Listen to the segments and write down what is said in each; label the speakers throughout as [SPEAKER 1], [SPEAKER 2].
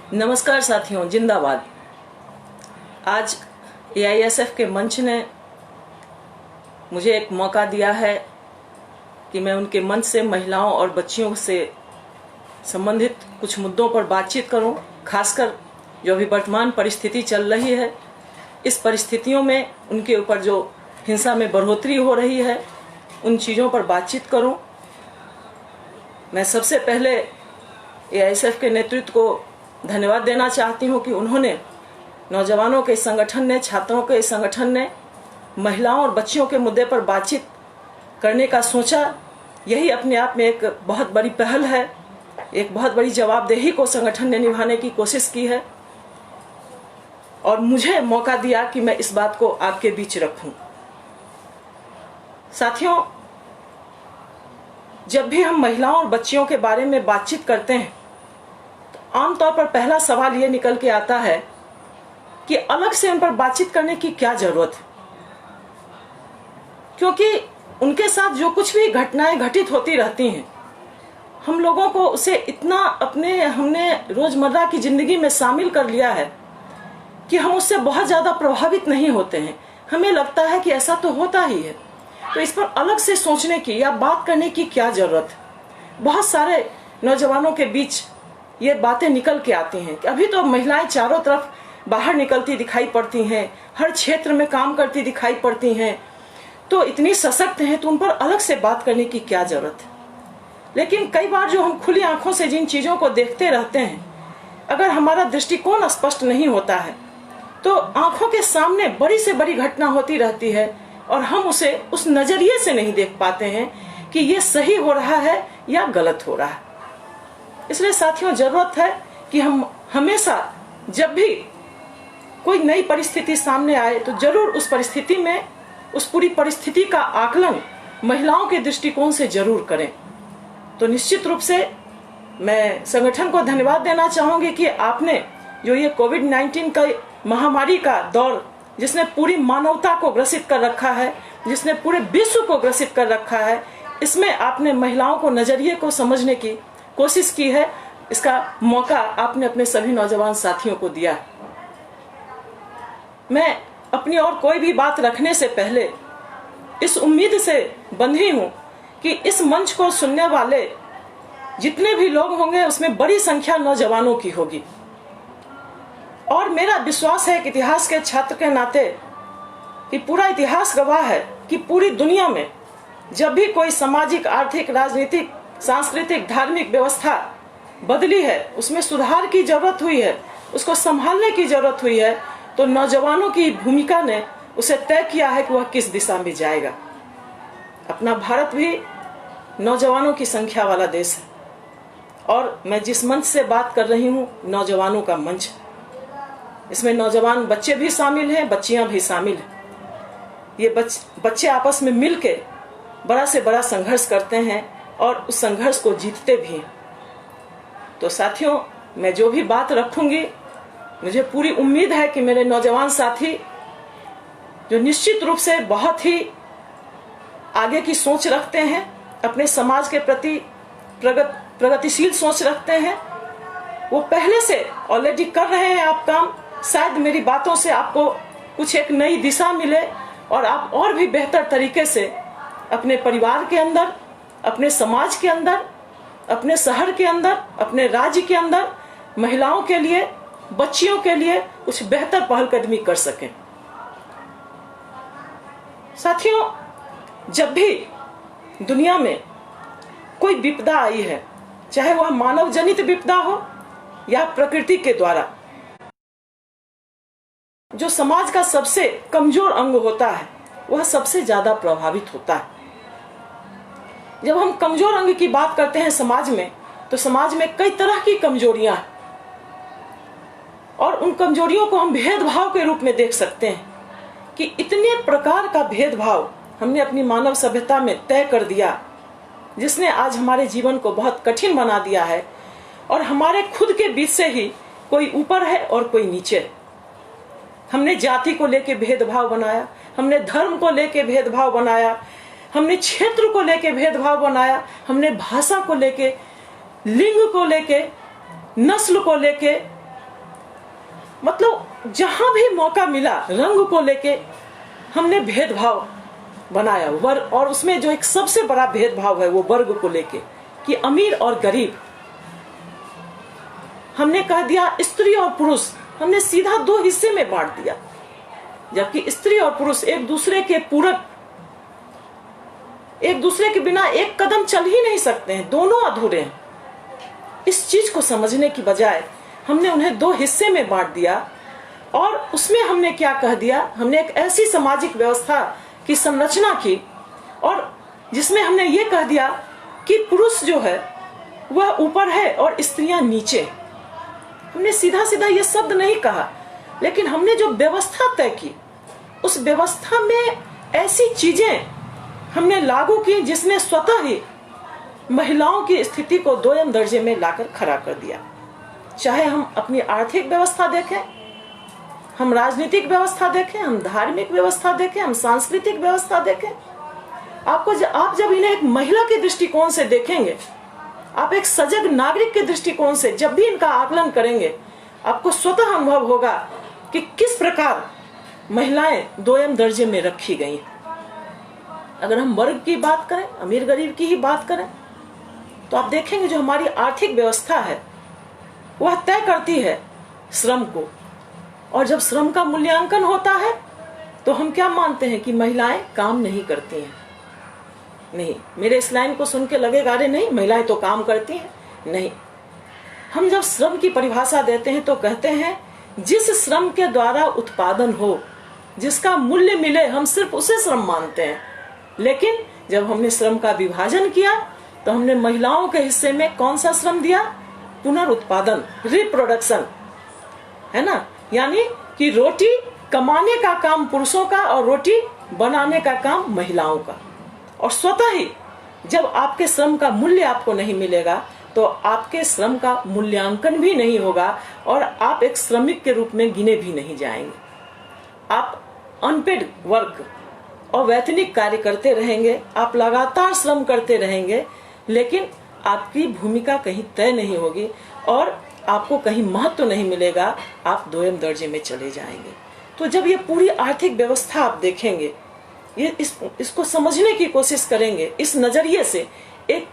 [SPEAKER 1] नमस्कार साथियों, जिंदाबाद। आज एआईएसएफ के मंच ने मुझे एक मौका दिया है कि मैं उनके मंच से महिलाओं और बच्चियों से संबंधित कुछ मुद्दों पर बातचीत करूं। खासकर जो अभी वर्तमान परिस्थिति चल रही है, इस परिस्थितियों में उनके ऊपर जो हिंसा में बढ़ोतरी हो रही है, उन चीज़ों पर बातचीत करूं। मैं सबसे पहले एआईएसएफ के नेतृत्व को धन्यवाद देना चाहती हूं कि उन्होंने, नौजवानों के संगठन ने, छात्रों के संगठन ने महिलाओं और बच्चियों के मुद्दे पर बातचीत करने का सोचा। यही अपने आप में एक बहुत बड़ी पहल है, एक बहुत बड़ी जवाबदेही को संगठन ने निभाने की कोशिश की है और मुझे मौका दिया कि मैं इस बात को आपके बीच रखूं। साथियों, जब भी हम महिलाओं और बच्चियों के बारे में बातचीत करते हैं तो आमतौर पर पहला सवाल ये निकल के आता है कि अलग से उन पर बातचीत करने की क्या जरूरत है, क्योंकि उनके साथ जो कुछ भी घटनाएं घटित होती रहती हैं, हम लोगों को उसे इतना हमने रोजमर्रा की जिंदगी में शामिल कर लिया है कि हम उससे बहुत ज्यादा प्रभावित नहीं होते हैं। हमें लगता है कि ऐसा तो होता ही है, तो इस पर अलग से सोचने की या बात करने की क्या जरूरत है। बहुत सारे नौजवानों के बीच ये बातें निकल के आती हैं कि अभी तो महिलाएं चारों तरफ बाहर निकलती दिखाई पड़ती हैं, हर क्षेत्र में काम करती दिखाई पड़ती हैं, तो इतनी सशक्त हैं, तो उन पर अलग से बात करने की क्या जरूरत है। लेकिन कई बार जो हम खुली आंखों से जिन चीजों को देखते रहते हैं, अगर हमारा दृष्टिकोण स्पष्ट नहीं होता है तो आंखों के सामने बड़ी से बड़ी घटना होती रहती है और हम उसे उस नजरिए से नहीं देख पाते हैं कि ये सही हो रहा है या गलत हो रहा है। इसलिए साथियों, जरूरत है कि हम हमेशा जब भी कोई नई परिस्थिति सामने आए तो जरूर उस परिस्थिति में, उस पूरी परिस्थिति का आकलन महिलाओं के दृष्टिकोण से जरूर करें। तो निश्चित रूप से मैं संगठन को धन्यवाद देना चाहूंगी कि आपने जो ये कोविड-19 का महामारी का दौर, जिसने पूरी मानवता को ग्रसित कर रखा है, जिसने पूरे विश्व को ग्रसित कर रखा है, इसमें आपने महिलाओं को नजरिए को समझने की कोशिश की है। इसका मौका आपने अपने सभी नौजवान साथियों को दिया। मैं अपनी और कोई भी बात रखने से पहले इस उम्मीद से बंधी हूं कि इस मंच को सुनने वाले जितने भी लोग होंगे उसमें बड़ी संख्या नौजवानों की होगी और मेरा विश्वास है कि इतिहास के छात्र के नाते कि पूरा इतिहास गवाह है कि पूरी दुनिया में जब भी कोई सामाजिक, आर्थिक, राजनीतिक, सांस्कृतिक, धार्मिक व्यवस्था बदली है, उसमें सुधार की जरूरत हुई है, उसको संभालने की जरूरत हुई है, तो नौजवानों की भूमिका ने उसे तय किया है कि वह किस दिशा में जाएगा। अपना भारत भी नौजवानों की संख्या वाला देश है और मैं जिस मंच से बात कर रही हूँ, नौजवानों का मंच है। इसमें नौजवान बच्चे भी शामिल हैं, बच्चियां भी शामिल हैं। ये बच्चे आपस में मिलके बड़ा से बड़ा संघर्ष करते हैं और उस संघर्ष को जीतते भी हैं। तो साथियों, मैं जो भी बात रखूंगी, मुझे पूरी उम्मीद है कि मेरे नौजवान साथी जो निश्चित रूप से बहुत ही आगे की सोच रखते हैं, अपने समाज के प्रति प्रगतिशील सोच रखते हैं, वो पहले से ऑलरेडी कर रहे हैं आप काम। शायद मेरी बातों से आपको कुछ एक नई दिशा मिले और आप और भी बेहतर तरीके से अपने परिवार के अंदर, अपने समाज के अंदर, अपने शहर के अंदर, अपने राज्य के अंदर महिलाओं के लिए, बच्चियों के लिए कुछ बेहतर पहलकदमी कर सकें। साथियों, जब भी दुनिया में कोई विपदा आई है, चाहे वह मानव जनित विपदा हो या प्रकृति के द्वारा, जो समाज का सबसे कमजोर अंग होता है वह सबसे ज्यादा प्रभावित होता है। जब हम कमजोर अंग की बात करते हैं समाज में, तो समाज में कई तरह की कमजोरियां हैं और उन कमजोरियों को हम भेदभाव के रूप में देख सकते हैं कि इतने प्रकार का भेदभाव हमने अपनी मानव सभ्यता में तय कर दिया, जिसने आज हमारे जीवन को बहुत कठिन बना दिया है और हमारे खुद के बीच से ही कोई ऊपर है और कोई नीचे है। हमने जाति को लेके भेदभाव बनाया, हमने धर्म को लेके भेदभाव बनाया, हमने क्षेत्र को लेके भेदभाव बनाया, हमने भाषा को लेके, लिंग को लेके, नस्ल को लेके, मतलब जहां भी मौका मिला रंग को लेके हमने भेदभाव बनाया। वर्ग, और उसमें जो एक सबसे बड़ा भेदभाव है वो वर्ग को लेके कि अमीर और गरीब। हमने कह दिया स्त्री और पुरुष, हमने सीधा दो हिस्से में बांट दिया, जबकि स्त्री और पुरुष एक दूसरे के पूरक, एक दूसरे के बिना एक कदम चल ही नहीं सकते हैं, दोनों अधूरे हैं। इस चीज को समझने की बजाय हमने उन्हें दो हिस्से में बांट दिया और उसमें हमने क्या कह दिया, हमने एक ऐसी सामाजिक व्यवस्था की संरचना की और जिसमें हमने ये कह दिया कि पुरुष जो है वह ऊपर है और स्त्रियां नीचे। हमने सीधा सीधा ये शब्द नहीं कहा, लेकिन हमने जो व्यवस्था तय की उस व्यवस्था में ऐसी चीजें हमने लागू की जिसने स्वतः ही महिलाओं की स्थिति को दोयम दर्जे में लाकर खड़ा कर दिया। चाहे हम अपनी आर्थिक व्यवस्था देखें, हम राजनीतिक व्यवस्था देखें, हम धार्मिक व्यवस्था देखें, हम सांस्कृतिक व्यवस्था देखें, आप जब इन्हें एक महिला के दृष्टिकोण से देखेंगे, आप एक सजग नागरिक के दृष्टिकोण से जब भी इनका आकलन करेंगे, आपको स्वतः अनुभव होगा कि किस प्रकार महिलाएं दोयम दर्जे में रखी गई। अगर हम वर्ग की बात करें, अमीर गरीब की ही बात करें, तो आप देखेंगे जो हमारी आर्थिक व्यवस्था है वह तय करती है श्रम को, और जब श्रम का मूल्यांकन होता है तो हम क्या मानते हैं कि महिलाएं काम नहीं करती हैं। नहीं, मेरे इस लाइन को सुन के लगेगा अरे नहीं महिलाएं तो काम करती हैं, नहीं। हम जब श्रम की परिभाषा देते हैं तो कहते हैं जिस श्रम के द्वारा उत्पादन हो, जिसका मूल्य मिले, हम सिर्फ उसे श्रम मानते हैं। लेकिन जब हमने श्रम का विभाजन किया तो हमने महिलाओं के हिस्से में कौन सा श्रम दिया? पुनरुत्पादन, रिप्रोडक्शन, है ना। यानी कि रोटी कमाने का काम पुरुषों का और रोटी बनाने का काम महिलाओं का। और स्वतः ही जब आपके श्रम का मूल्य आपको नहीं मिलेगा तो आपके श्रम का मूल्यांकन भी नहीं होगा और आप एक श्रमिक के रूप में गिने भी नहीं जाएंगे। आप अनपेड वर्क और वैतनिक कार्य करते रहेंगे, आप लगातार श्रम करते रहेंगे, लेकिन आपकी भूमिका कहीं तय नहीं होगी और आपको कहीं महत्व नहीं मिलेगा, आप दोयम दर्जे में चले जाएंगे। तो जब ये पूरी आर्थिक व्यवस्था आप देखेंगे, ये इसको समझने की कोशिश करेंगे, इस नजरिए से, एक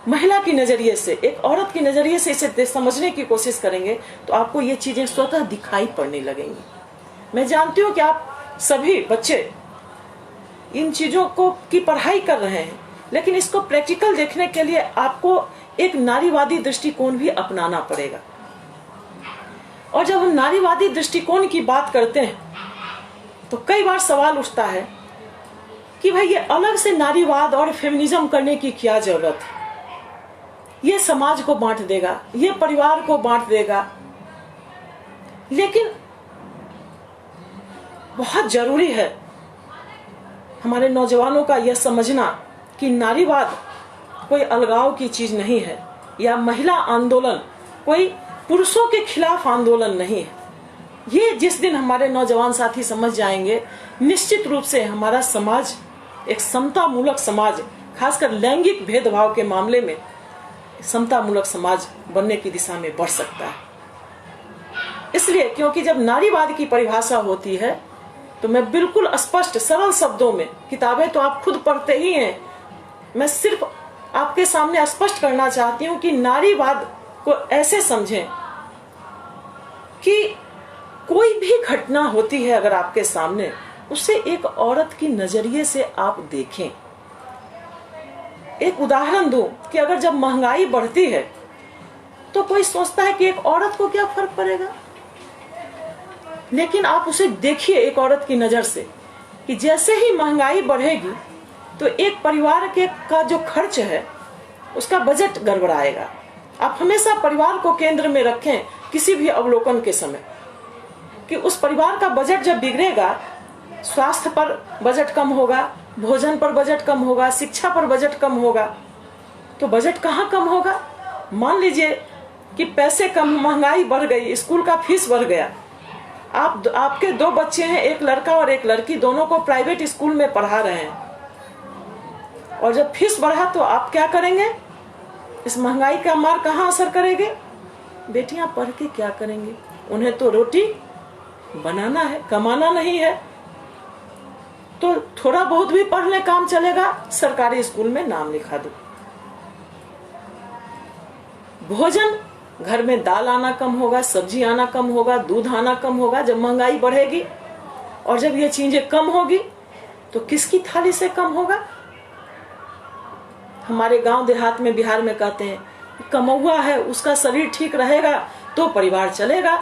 [SPEAKER 1] महिला की नजरिए से, एक औरत की नजरिए से इसे समझने की कोशिश करेंगे तो आपको ये चीजें स्वतः दिखाई पड़ने लगेंगी। मैं जानती हूँ कि आप सभी बच्चे इन चीजों को की पढ़ाई कर रहे हैं, लेकिन इसको प्रैक्टिकल देखने के लिए आपको एक नारीवादी दृष्टिकोण भी अपनाना पड़ेगा। और जब हम नारीवादी दृष्टिकोण की बात करते हैं तो कई बार सवाल उठता है कि भाई ये अलग से नारीवाद और फेमिनिज्म करने की क्या जरूरत है? ये समाज को बांट देगा, ये परिवार को बांट देगा। लेकिन बहुत जरूरी है हमारे नौजवानों का यह समझना कि नारीवाद कोई अलगाव की चीज नहीं है, या महिला आंदोलन कोई पुरुषों के खिलाफ आंदोलन नहीं है। ये जिस दिन हमारे नौजवान साथी समझ जाएंगे, निश्चित रूप से हमारा समाज एक समतामूलक समाज, खासकर लैंगिक भेदभाव के मामले में समतामूलक समाज बनने की दिशा में बढ़ सकता है। इसलिए क्योंकि जब नारीवाद की परिभाषा होती है तो मैं बिल्कुल स्पष्ट सरल शब्दों में, किताबें तो आप खुद पढ़ते ही हैं, मैं सिर्फ आपके सामने स्पष्ट करना चाहती हूं कि नारीवाद को ऐसे समझें कि कोई भी घटना होती है अगर आपके सामने, उसे एक औरत की नजरिए से आप देखें। एक उदाहरण दूं कि अगर जब महंगाई बढ़ती है तो कोई सोचता है कि एक औरत को क्या फर्क पड़ेगा, लेकिन आप उसे देखिए एक औरत की नजर से कि जैसे ही महंगाई बढ़ेगी तो एक परिवार के का जो खर्च है उसका बजट गड़बड़ाएगा। आप हमेशा परिवार को केंद्र में रखें किसी भी अवलोकन के समय, कि उस परिवार का बजट जब बिगड़ेगा, स्वास्थ्य पर बजट कम होगा, भोजन पर बजट कम होगा, शिक्षा पर बजट कम होगा। तो बजट कहाँ कम होगा? मान लीजिए कि पैसे कम, महंगाई बढ़ गई, स्कूल का फीस बढ़ गया, आपके दो बच्चे हैं, एक लड़का और एक लड़की, दोनों को प्राइवेट स्कूल में पढ़ा रहे हैं, और जब फीस बढ़ा तो आप क्या करेंगे? इस महंगाई का मार कहाँ असर करेंगे? बेटियां पढ़ के क्या करेंगे? उन्हें तो रोटी बनाना है, कमाना नहीं है। तो थोड़ा बहुत भी पढ़ ले काम चलेगा, सरकारी स्कूल में नाम लिखा दो। भोजन, घर में दाल आना कम होगा, सब्जी आना कम होगा, दूध आना कम होगा। जब महंगाई बढ़ेगी और जब ये चीजें कम होगी तो किसकी थाली से कम होगा? हमारे गांव देहात में, बिहार में कहते हैं कमौआ है, उसका शरीर ठीक रहेगा तो परिवार चलेगा।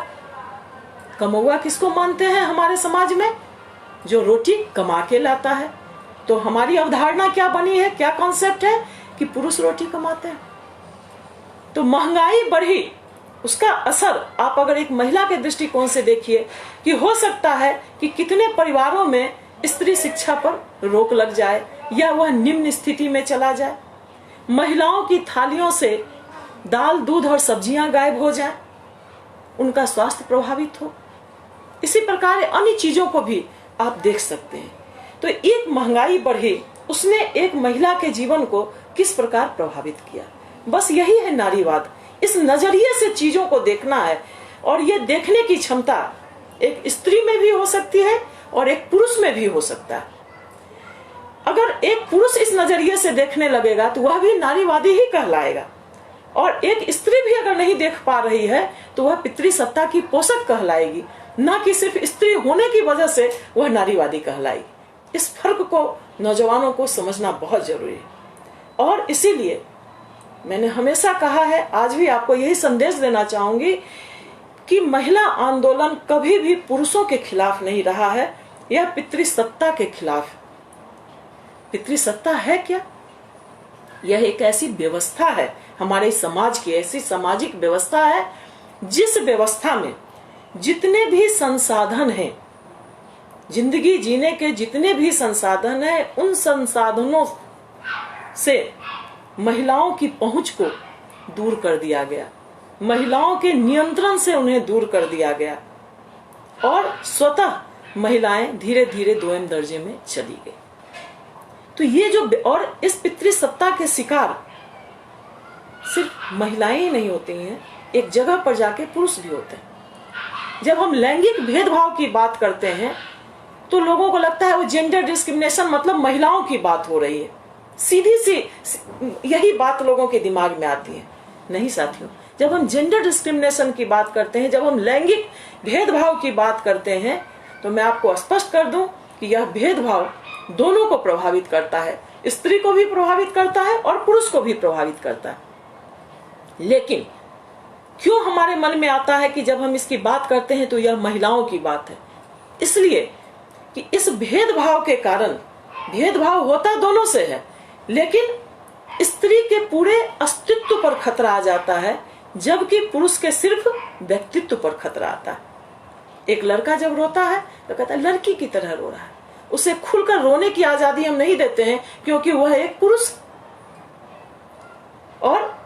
[SPEAKER 1] कमौआ किसको मानते हैं हमारे समाज में? जो रोटी कमा के लाता है। तो हमारी अवधारणा क्या बनी है, क्या कॉन्सेप्ट है कि पुरुष रोटी कमाते हैं। तो महंगाई बढ़ी, उसका असर आप अगर एक महिला के दृष्टिकोण से देखिए कि हो सकता है कि कितने परिवारों में स्त्री शिक्षा पर रोक लग जाए या वह निम्न स्थिति में चला जाए। महिलाओं की थालियों से दाल, दूध और सब्जियां गायब हो जाए, उनका स्वास्थ्य प्रभावित हो। इसी प्रकार अन्य चीजों को भी आप देख सकते हैं। तो एक महंगाई बढ़ी, उसने एक महिला के जीवन को किस प्रकार प्रभावित किया। बस यही है नारीवाद। इस नजरिए से चीजों को देखना है और ये देखने की क्षमता एक स्त्री में भी हो सकती है और एक पुरुष में भी हो सकता है। अगर एक पुरुष इस नजरिए से देखने लगेगा तो वह भी नारीवादी ही कहलाएगा, और एक स्त्री भी अगर नहीं देख पा रही है तो वह पितृसत्ता की पोषक कहलाएगी, ना कि सिर्फ स्त्री होने की वजह से वह नारीवादी कहलाएगी। इस फर्क को नौजवानों को समझना बहुत जरूरी है। और इसीलिए मैंने हमेशा कहा है, आज भी आपको यही संदेश देना चाहूंगी कि महिला आंदोलन कभी भी पुरुषों के खिलाफ नहीं रहा है या पितृसत्ता के खिलाफ। पितृसत्ता है क्या? यह एक ऐसी व्यवस्था है हमारे समाज की, ऐसी सामाजिक व्यवस्था है जिस व्यवस्था में जितने भी संसाधन हैं, जिंदगी जीने के जितने भी संसाधन हैं, उन संसाधनों से महिलाओं की पहुंच को दूर कर दिया गया, महिलाओं के नियंत्रण से उन्हें दूर कर दिया गया और स्वतः महिलाएं धीरे धीरे दोयम दर्जे में चली गई। तो ये जो, और इस पितृसत्ता के शिकार सिर्फ महिलाएं ही नहीं होती हैं, एक जगह पर जाके पुरुष भी होते हैं। जब हम लैंगिक भेदभाव की बात करते हैं तो लोगों को लगता है वो जेंडर डिस्क्रिमिनेशन मतलब महिलाओं की बात हो रही है, सीधी सी यही बात लोगों के दिमाग में आती है। नहीं साथियों, जब हम जेंडर डिस्क्रिमिनेशन की बात करते हैं, जब हम लैंगिक भेदभाव की बात करते हैं, तो मैं आपको स्पष्ट कर दूं कि यह भेदभाव दोनों को प्रभावित करता है, स्त्री को भी प्रभावित करता है और पुरुष को भी प्रभावित करता है। लेकिन क्यों हमारे मन में आता है कि जब हम इसकी बात करते हैं तो यह महिलाओं की बात है? इसलिए कि इस भेदभाव के कारण, भेदभाव होता दोनों से है, लेकिन स्त्री के पूरे अस्तित्व पर खतरा आ जाता है, जबकि पुरुष के सिर्फ व्यक्तित्व पर खतरा आता है। एक लड़का जब रोता है तो कहता है लड़की की तरह रो रहा है, उसे खुलकर रोने की आजादी हम नहीं देते हैं क्योंकि वह एक पुरुष। और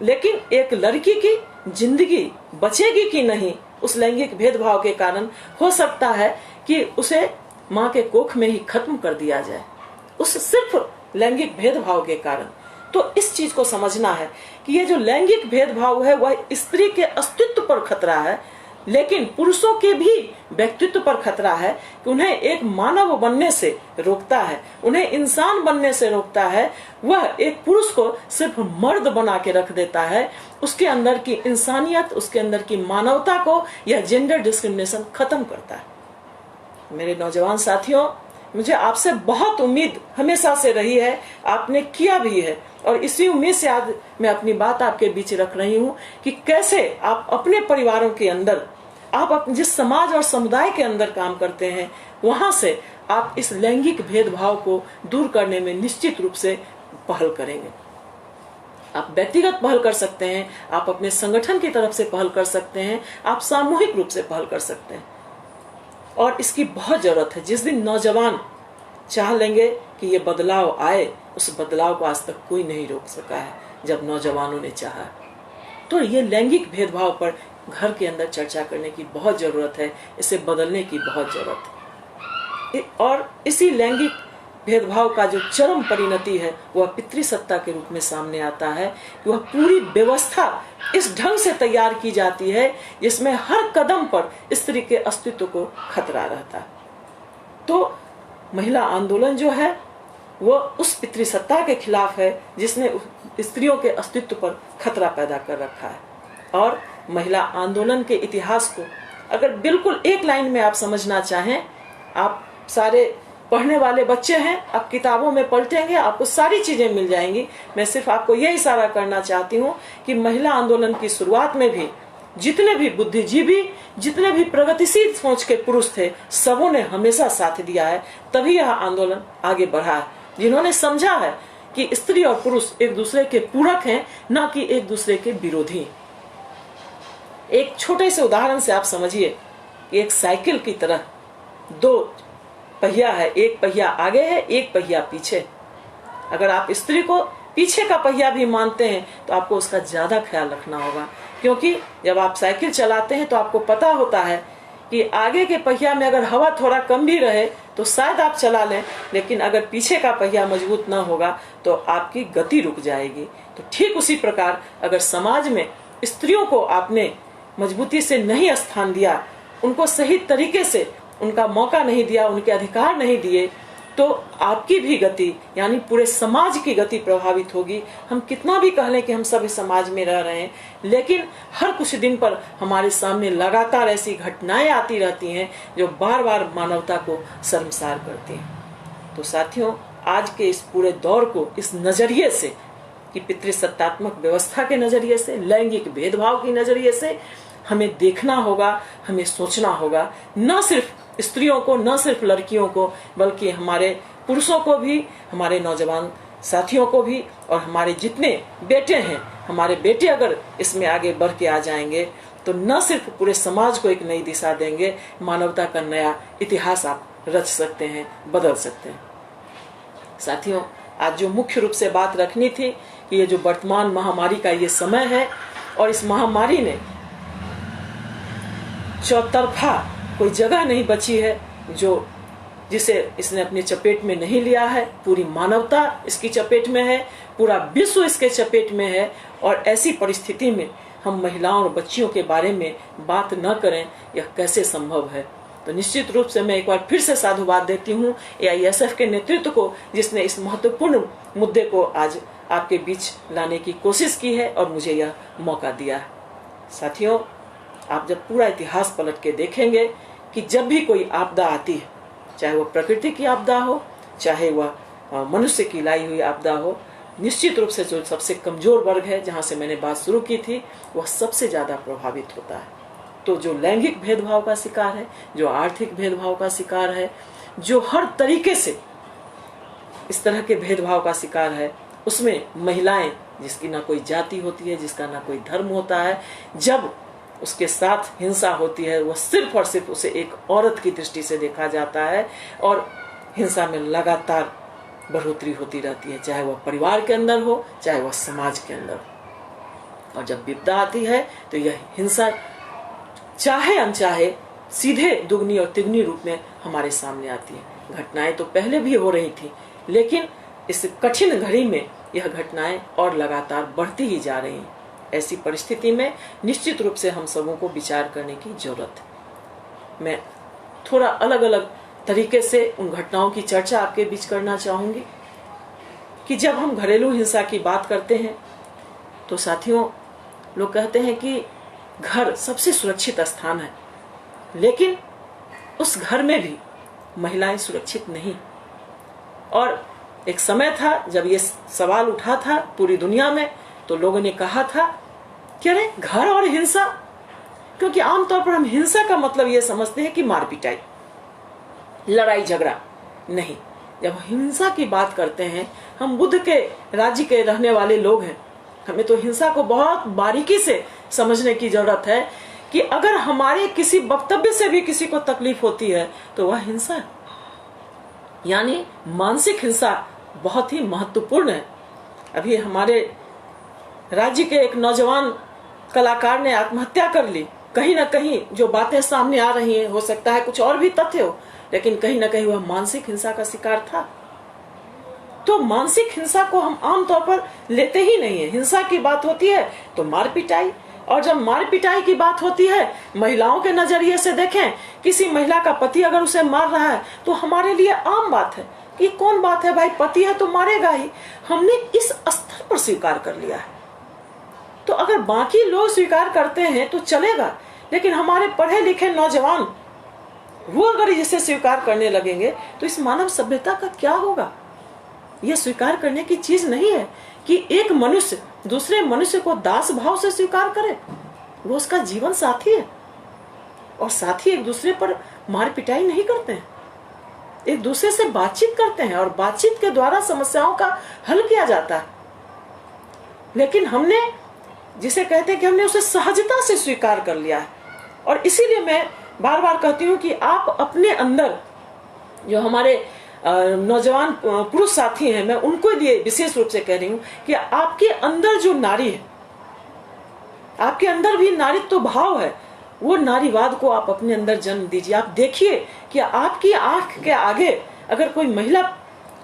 [SPEAKER 1] लेकिन एक लड़की की जिंदगी बचेगी कि नहीं उस लैंगिक भेदभाव के कारण, हो सकता है कि उसे मां के कोख में ही खत्म कर दिया जाए, उस सिर्फ लैंगिक भेदभाव के कारण। तो इस चीज को समझना है कि ये जो लैंगिक भेदभाव है वह स्त्री के अस्तित्व पर खतरा है, लेकिन पुरुषों के भी व्यक्तित्व पर खतरा है कि उन्हें एक मानव बनने से रोकता है, उन्हें इंसान बनने से रोकता है। वह एक पुरुष को सिर्फ मर्द बना के रख देता है, उसके अंदर की इंसानियत, उसके अंदर की मानवता को यह जेंडर डिस्क्रिमिनेशन खत्म करता है। मेरे नौजवान साथियों, मुझे आपसे बहुत उम्मीद हमेशा से रही है, आपने किया भी है, और इसी उम्मीद से आज मैं अपनी बात आपके बीच रख रही हूँ कि कैसे आप अपने परिवारों के अंदर, आप जिस समाज और समुदाय के अंदर काम करते हैं, वहां से आप इस लैंगिक भेदभाव को दूर करने में निश्चित रूप से पहल करेंगे। आप व्यक्तिगत पहल कर सकते हैं, आप अपने संगठन की तरफ से पहल कर सकते हैं, आप सामूहिक रूप से पहल कर सकते हैं, और इसकी बहुत जरूरत है। जिस दिन नौजवान चाह लेंगे कि ये बदलाव आए, उस बदलाव को आज तक कोई नहीं रोक सका है जब नौजवानों ने चाहा। तो ये लैंगिक भेदभाव पर घर के अंदर चर्चा करने की बहुत जरूरत है, इसे बदलने की बहुत जरूरत है। और इसी लैंगिक भेदभाव का जो चरम परिणति है वह पितृसत्ता के रूप में सामने आता है कि वह पूरी व्यवस्था इस ढंग से तैयार की जाती है जिसमें हर कदम पर स्त्री के अस्तित्व को खतरा रहता है। तो महिला आंदोलन जो है वो उस पितृसत्ता के खिलाफ है जिसने स्त्रियों के अस्तित्व पर खतरा पैदा कर रखा है। और महिला आंदोलन के इतिहास को अगर बिल्कुल एक लाइन में आप समझना चाहें, आप सारे पढ़ने वाले बच्चे हैं, आप किताबों में पलटेंगे, आपको सारी चीजें मिल जाएंगी। मैं सिर्फ आपको यह इशारा करना चाहती हूँ कि महिला आंदोलन की शुरुआत में भी जितने भी बुद्धिजीवी, जितने भी प्रगतिशील सोच के पुरुष थे, सबों ने हमेशा साथ दिया है, तभी यह आंदोलन आगे बढ़ा है। जिन्होंने समझा है कि स्त्री और पुरुष एक दूसरे के पूरक हैं, न कि एक दूसरे के विरोधी। एक छोटे से उदाहरण से आप समझिए कि एक साइकिल की तरह दो पहिया है, एक पहिया आगे है, एक पहिया पीछे। अगर आप स्त्री को पीछे का पहिया भी मानते हैं तो आपको उसका ज्यादा ख्याल रखना होगा, क्योंकि जब आप साइकिल चलाते हैं तो आपको पता होता है कि आगे के पहिया में अगर हवा थोड़ा कम भी रहे तो शायद आप चला लें, लेकिन अगर पीछे का पहिया मजबूत ना होगा तो आपकी गति रुक जाएगी। तो ठीक उसी प्रकार अगर समाज में स्त्रियों को आपने मजबूती से नहीं स्थान दिया, उनको सही तरीके से उनका मौका नहीं दिया, उनके अधिकार नहीं दिए, तो आपकी भी गति यानी पूरे समाज की गति प्रभावित होगी। हम कितना भी कह लें कि हम सभी समाज में रह रहे हैं, लेकिन हर कुछ दिन पर हमारे सामने लगातार ऐसी घटनाएं आती रहती हैं जो बार बार मानवता को शर्मसार करती हैं। तो साथियों, आज के इस पूरे दौर को इस नजरिए से कि पितृसत्तात्मक व्यवस्था के नजरिए से, लैंगिक भेदभाव के नजरिए से हमें देखना होगा, हमें सोचना होगा। न सिर्फ स्त्रियों को, न सिर्फ लड़कियों को, बल्कि हमारे पुरुषों को भी, हमारे नौजवान साथियों को भी, और हमारे जितने बेटे हैं, हमारे बेटे अगर इसमें आगे बढ़ के आ जाएंगे तो न सिर्फ पूरे समाज को एक नई दिशा देंगे, मानवता का नया इतिहास आप रच सकते हैं, बदल सकते हैं। साथियों, आज जो मुख्य रूप से बात रखनी थी कि ये जो वर्तमान महामारी का ये समय है, और इस महामारी ने चौतरफा कोई जगह नहीं बची है जिसे इसने अपनी चपेट में नहीं लिया है। पूरी मानवता इसकी चपेट में है, पूरा विश्व इसके चपेट में है, और ऐसी परिस्थिति में हम महिलाओं और बच्चियों के बारे में बात न करें, यह कैसे संभव है। तो निश्चित रूप से मैं एक बार फिर से साधुवाद देती हूँ AISF के नेतृत्व को, जिसने इस महत्वपूर्ण मुद्दे को आज आपके बीच लाने की कोशिश की है और मुझे यह मौका दिया है। साथियों, आप जब पूरा इतिहास पलट के देखेंगे कि जब भी कोई आपदा आती है, चाहे वह प्रकृति की आपदा हो, चाहे वह मनुष्य की लाई हुई आपदा हो, निश्चित रूप से जो सबसे कमजोर वर्ग है, जहां से मैंने बात शुरू की थी, वह सबसे ज्यादा प्रभावित होता है। तो जो लैंगिक भेदभाव का शिकार है, जो आर्थिक भेदभाव का शिकार है, जो हर तरीके से इस तरह के भेदभाव का शिकार है, उसमें महिलाएं, जिसकी ना कोई जाति होती है, जिसका ना कोई धर्म होता है, जब उसके साथ हिंसा होती है, वह सिर्फ और सिर्फ उसे एक औरत की दृष्टि से देखा जाता है, और हिंसा में लगातार बढ़ोतरी होती रहती है, चाहे वह परिवार के अंदर हो, चाहे वह समाज के अंदर। और जब विपदा आती है तो यह हिंसा चाहे अनचाहे सीधे दुगनी और तिगुनी रूप में हमारे सामने आती है। घटनाएं तो पहले भी हो रही थी, लेकिन इस कठिन घड़ी में यह घटनाएं और लगातार बढ़ती ही जा रही हैं। ऐसी परिस्थिति में निश्चित रूप से हम सबों को विचार करने की जरूरत है। मैं थोड़ा अलग अलग तरीके से उन घटनाओं की चर्चा आपके बीच करना चाहूंगी कि जब हम घरेलू हिंसा की बात करते हैं तो साथियों, लोग कहते हैं कि घर सबसे सुरक्षित स्थान है, लेकिन उस घर में भी महिलाएं सुरक्षित नहीं। और एक समय था जब ये सवाल उठा था पूरी दुनिया में, तो लोगों ने कहा था कि अरे घर और हिंसा, क्योंकि आमतौर पर हम हिंसा का मतलब ये समझते हैं कि मार पिटाई, लड़ाई झगड़ा। नहीं, जब हिंसा की बात करते हैं, हम बुद्ध के राज्य के रहने वाले लोग हैं, हमें तो हिंसा को बहुत बारीकी से समझने की जरूरत है कि अगर हमारे किसी वक्तव्य से भी किसी को तकलीफ होती है तो वह हिंसा है। यानी मानसिक हिंसा बहुत ही महत्वपूर्ण है। अभी हमारे राज्य के एक नौजवान कलाकार ने आत्महत्या कर ली। कहीं ना कहीं जो बातें सामने आ रही हैं, हो सकता है कुछ और भी तथ्य हो, लेकिन कहीं ना कहीं वह मानसिक हिंसा का शिकार था। तो मानसिक हिंसा को हम आमतौर पर लेते ही नहीं है। हिंसा की बात होती है तो मार पिटाई, और जब मार पिटाई की बात होती है, महिलाओं के नजरिए से देखें, किसी महिला का पति अगर उसे मार रहा है तो हमारे लिए आम बात है कि कौन बात है भाई, पति है तो मारेगा ही। हमने इस स्तर पर स्वीकार कर लिया है। तो अगर बाकी लोग स्वीकार करते हैं तो चलेगा, लेकिन हमारे पढ़े लिखे नौजवान वो अगर इसे स्वीकार करने लगेंगे तो इस मानव सभ्यता का क्या होगा। यह स्वीकार करने की चीज नहीं है कि एक मनुष्य दूसरे मनुष्य को दास भाव से स्वीकार करे। वो उसका जीवन साथी है, और साथी एक दूसरे पर मार पिटाई नहीं करते हैं, एक दूसरे से बातचीत करते हैं और बातचीत के द्वारा समस्याओं का हल किया जाता है। लेकिन हमने जिसे कहते हैं कि हमने उसे सहजता से स्वीकार कर लिया है। और इसीलिए मैं बार बार कहती हूँ कि आप अपने अंदर जो हमारे नौजवान पुरुष साथी हैं, मैं उनको लिए विशेष रूप से कह रही हूँ कि आपके अंदर जो नारी है, आपके अंदर भी नारीत्व भाव है, वो नारीवाद को आप अपने अंदर जन्म दीजिए। आप देखिए कि आपकी आंख के आगे अगर कोई महिला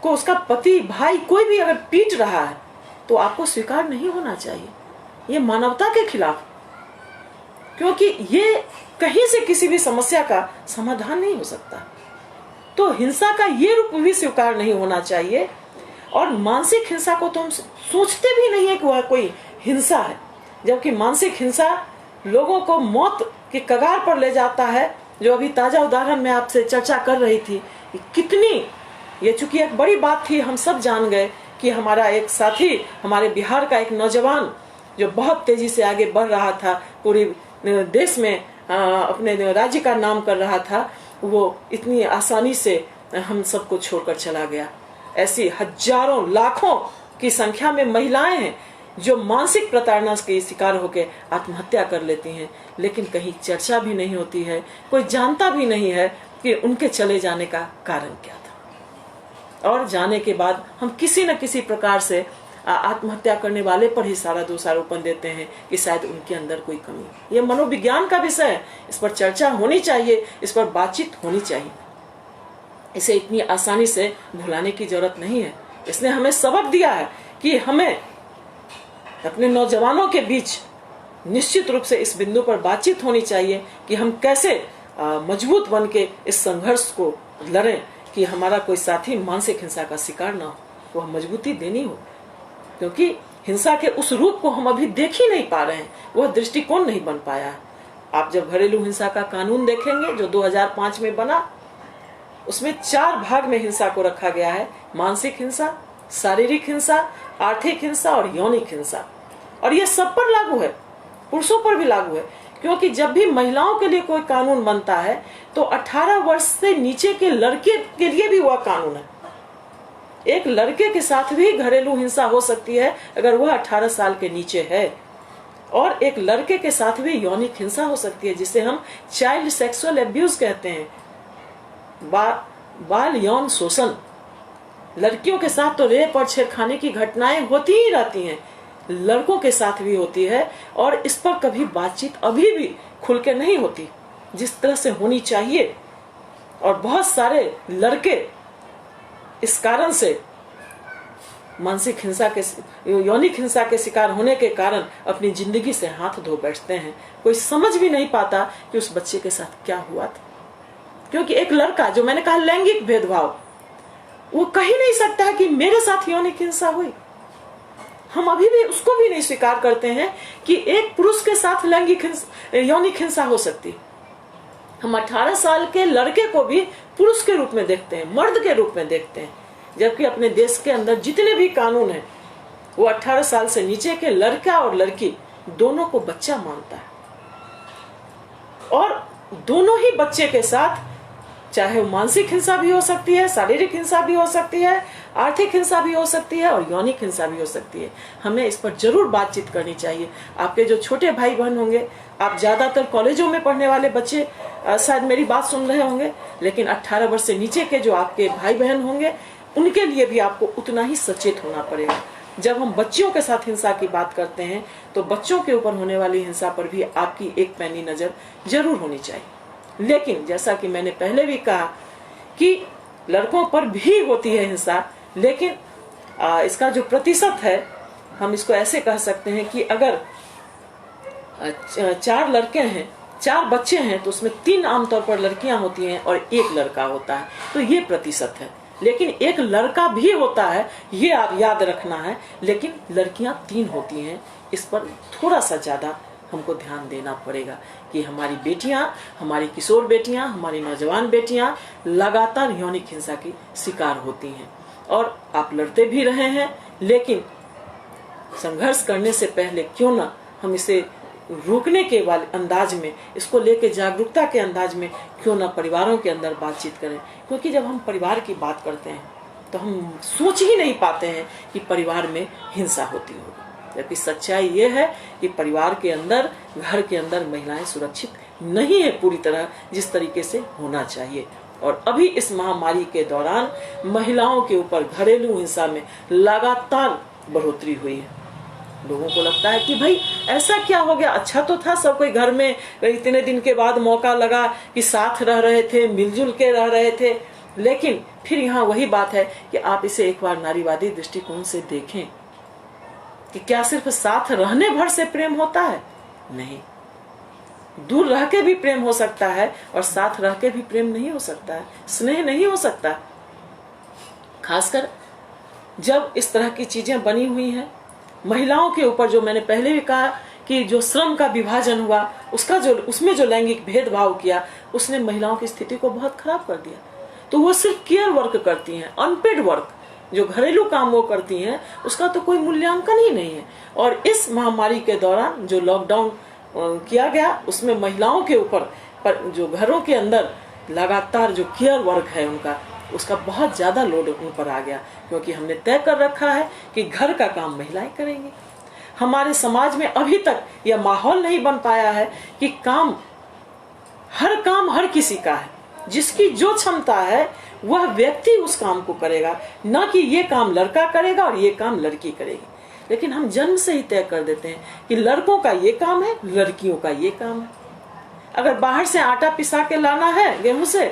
[SPEAKER 1] को उसका पति, भाई, कोई भी अगर पीट रहा है तो आपको स्वीकार नहीं होना चाहिए। ये मानवता के खिलाफ, क्योंकि ये कहीं से किसी भी समस्या का समाधान नहीं हो सकता। तो हिंसा का ये रूप भी स्वीकार नहीं होना चाहिए। और मानसिक हिंसा को तो हम सोचते भी नहीं है कि वह कोई हिंसा है, जबकि मानसिक हिंसा लोगों को मौत के कगार पर ले जाता है। जो अभी ताजा उदाहरण मैं आपसे चर्चा कर रही थी, कितनी ये चूंकि एक बड़ी बात थी, हम सब जान गए कि हमारा एक साथी, हमारे बिहार का एक नौजवान जो बहुत तेजी से आगे बढ़ रहा था, पूरी देश में अपने राज्य का नाम कर रहा था, वो इतनी आसानी से हम सबको छोड़कर चला गया। ऐसी हजारों लाखों की संख्या में महिलाएं हैं जो मानसिक प्रताड़ना के शिकार होकर आत्महत्या कर लेती हैं, लेकिन कहीं चर्चा भी नहीं होती है, कोई जानता भी नहीं है कि उनके चले जाने का कारण क्या था। और जाने के बाद हम किसी न किसी प्रकार से आत्महत्या करने वाले पर ही सारा दोषारोपण देते हैं कि शायद उनके अंदर कोई कमी है। ये मनोविज्ञान का विषय है, इस पर चर्चा होनी चाहिए, इस पर बातचीत होनी चाहिए। इसे इतनी आसानी से भुलाने की जरूरत नहीं है। इसने हमें सबक दिया है कि हमें अपने नौजवानों के बीच निश्चित रूप से इस बिंदु पर बातचीत होनी चाहिए कि हम कैसे मजबूत बन के इस संघर्ष को लड़ें कि हमारा कोई साथी मानसिक हिंसा का शिकार ना हो। वह मजबूती देनी हो, क्योंकि हिंसा के उस रूप को हम अभी देख ही नहीं पा रहे हैं, वह दृष्टिकोण नहीं बन पाया है। आप जब घरेलू हिंसा का कानून देखेंगे जो 2005 में बना, उसमें 4 भाग में हिंसा को रखा गया है: मानसिक हिंसा, शारीरिक हिंसा, आर्थिक हिंसा और यौनिक हिंसा। और यह सब पर लागू है, पुरुषों पर भी लागू है, क्योंकि जब भी महिलाओं के लिए कोई कानून बनता है तो 18 वर्ष से नीचे के लड़के के लिए भी वह कानून है। एक लड़के के साथ भी घरेलू हिंसा हो सकती है अगर वह 18 साल के नीचे है, और एक लड़के के साथ भी यौनिक हिंसा हो सकती है, जिसे हम चाइल्ड सेक्सुअल एब्यूज कहते हैं, बाल यौन शोषण। लड़कियों के साथ तो रेप और छेड़खानी की घटनाएं होती ही रहती हैं, लड़कों के साथ भी होती है, और इस पर कभी बातचीत अभी भी खुल के नहीं होती जिस तरह से होनी चाहिए। और बहुत सारे लड़के इस कारण से मानसिक हिंसा के, यौनिक हिंसा के शिकार होने के कारण अपनी जिंदगी से हाथ धो बैठते हैं। कोई समझ भी नहीं पाता कि उस बच्चे के साथ क्या हुआ था, क्योंकि एक लड़का, जो मैंने कहा लैंगिक भेदभाव, वो कह ही नहीं सकता है कि मेरे साथ यौनिक हिंसा हुई। हम अभी भी उसको भी नहीं स्वीकार करते हैं कि एक पुरुष के साथ लैंगिक यौनिक हिंसा हो सकती। हम 18 साल के लड़के को भी पुरुष के रूप में देखते हैं, मर्द के रूप में देखते हैं, जबकि अपने देश के अंदर जितने भी कानून हैं वो 18 साल से नीचे के लड़का और लड़की दोनों को बच्चा मानता है। और दोनों ही बच्चे के साथ चाहे मानसिक हिंसा भी हो सकती है, शारीरिक हिंसा भी हो सकती है, आर्थिक हिंसा भी हो सकती है और यौनिक हिंसा भी हो सकती है। हमें इस पर जरूर बातचीत करनी चाहिए। आपके जो छोटे भाई बहन होंगे, आप ज्यादातर कॉलेजों में पढ़ने वाले बच्चे शायद मेरी बात सुन रहे होंगे, लेकिन 18 वर्ष से नीचे के जो आपके भाई बहन होंगे, उनके लिए भी आपको उतना ही सचेत होना पड़ेगा। जब हम बच्चियों के साथ हिंसा की बात करते हैं तो बच्चों के ऊपर होने वाली हिंसा पर भी आपकी एक पैनी नजर जरूर होनी चाहिए। लेकिन जैसा कि मैंने पहले भी कहा कि लड़कों पर भी होती है हिंसा, लेकिन इसका जो प्रतिशत है, हम इसको ऐसे कह सकते हैं कि अगर 4 लड़के हैं, 4 बच्चे हैं, तो उसमें 3 आमतौर पर लड़कियां होती हैं और 1 लड़का होता है, तो ये प्रतिशत है। लेकिन 1 लड़का भी होता है, ये आप याद रखना है, लेकिन लड़कियां 3 होती हैं। इस पर थोड़ा सा ज्यादा हमको ध्यान देना पड़ेगा कि हमारी बेटियां, हमारी किशोर बेटियां, हमारी नौजवान बेटियां लगातार यौनिक हिंसा की शिकार होती हैं। और आप लड़ते भी रहे हैं, लेकिन संघर्ष करने से पहले क्यों ना हम इसे रोकने के वाले अंदाज में, इसको लेके जागरूकता के अंदाज में क्यों ना परिवारों के अंदर बातचीत करें। क्योंकि जब हम परिवार की बात करते हैं तो हम सोच ही नहीं पाते हैं कि परिवार में हिंसा होती होगी, जबकि सच्चाई ये है कि परिवार के अंदर, घर के अंदर महिलाएं सुरक्षित नहीं है पूरी तरह जिस तरीके से होना चाहिए। और अभी इस महामारी के दौरान महिलाओं के ऊपर घरेलू हिंसा में लगातार बढ़ोतरी हुई है। लोगों को लगता है कि भाई ऐसा क्या हो गया, अच्छा तो था सब कोई घर में, इतने दिन के बाद मौका लगा कि साथ रह रहे थे, मिलजुल के रह रहे थे। लेकिन फिर यहाँ वही बात है कि आप इसे एक बार नारीवादी दृष्टिकोण से देखें कि क्या सिर्फ साथ रहने भर से प्रेम होता है? नहीं, दूर रह के भी प्रेम हो सकता है और साथ रह के भी प्रेम नहीं हो सकता है, स्नेह नहीं हो सकता। खासकर जब इस तरह की चीजें बनी हुई हैं, महिलाओं के ऊपर, जो मैंने पहले भी कहा कि जो श्रम का विभाजन हुआ, उसमें जो लैंगिक भेदभाव किया, उसने महिलाओं की स्थिति को बहुत खराब कर दिया। तो वो सिर्फ केयर वर्क करती हैं, अनपेड वर्क, जो घरेलू काम वो करती हैं, उसका तो कोई मूल्यांकन ही नहीं है। और इस महामारी के दौरान जो लॉकडाउन किया गया, उसमें महिलाओं के ऊपर जो घरों के अंदर लगातार जो केयर वर्क है उनका, उसका बहुत ज्यादा लोड उन पर आ गया। क्योंकि हमने तय कर रखा है कि घर का काम महिलाएं करेंगी। हमारे समाज में अभी तक यह माहौल नहीं बन पाया है कि काम हर किसी का है, जिसकी जो क्षमता है वह व्यक्ति उस काम को करेगा, ना कि ये काम लड़का करेगा और ये काम लड़की करेगी। लेकिन हम जन्म से ही तय कर देते हैं कि लड़कों का ये काम है, लड़कियों का ये काम है। अगर बाहर से आटा पिसा के लाना है गेहूं से,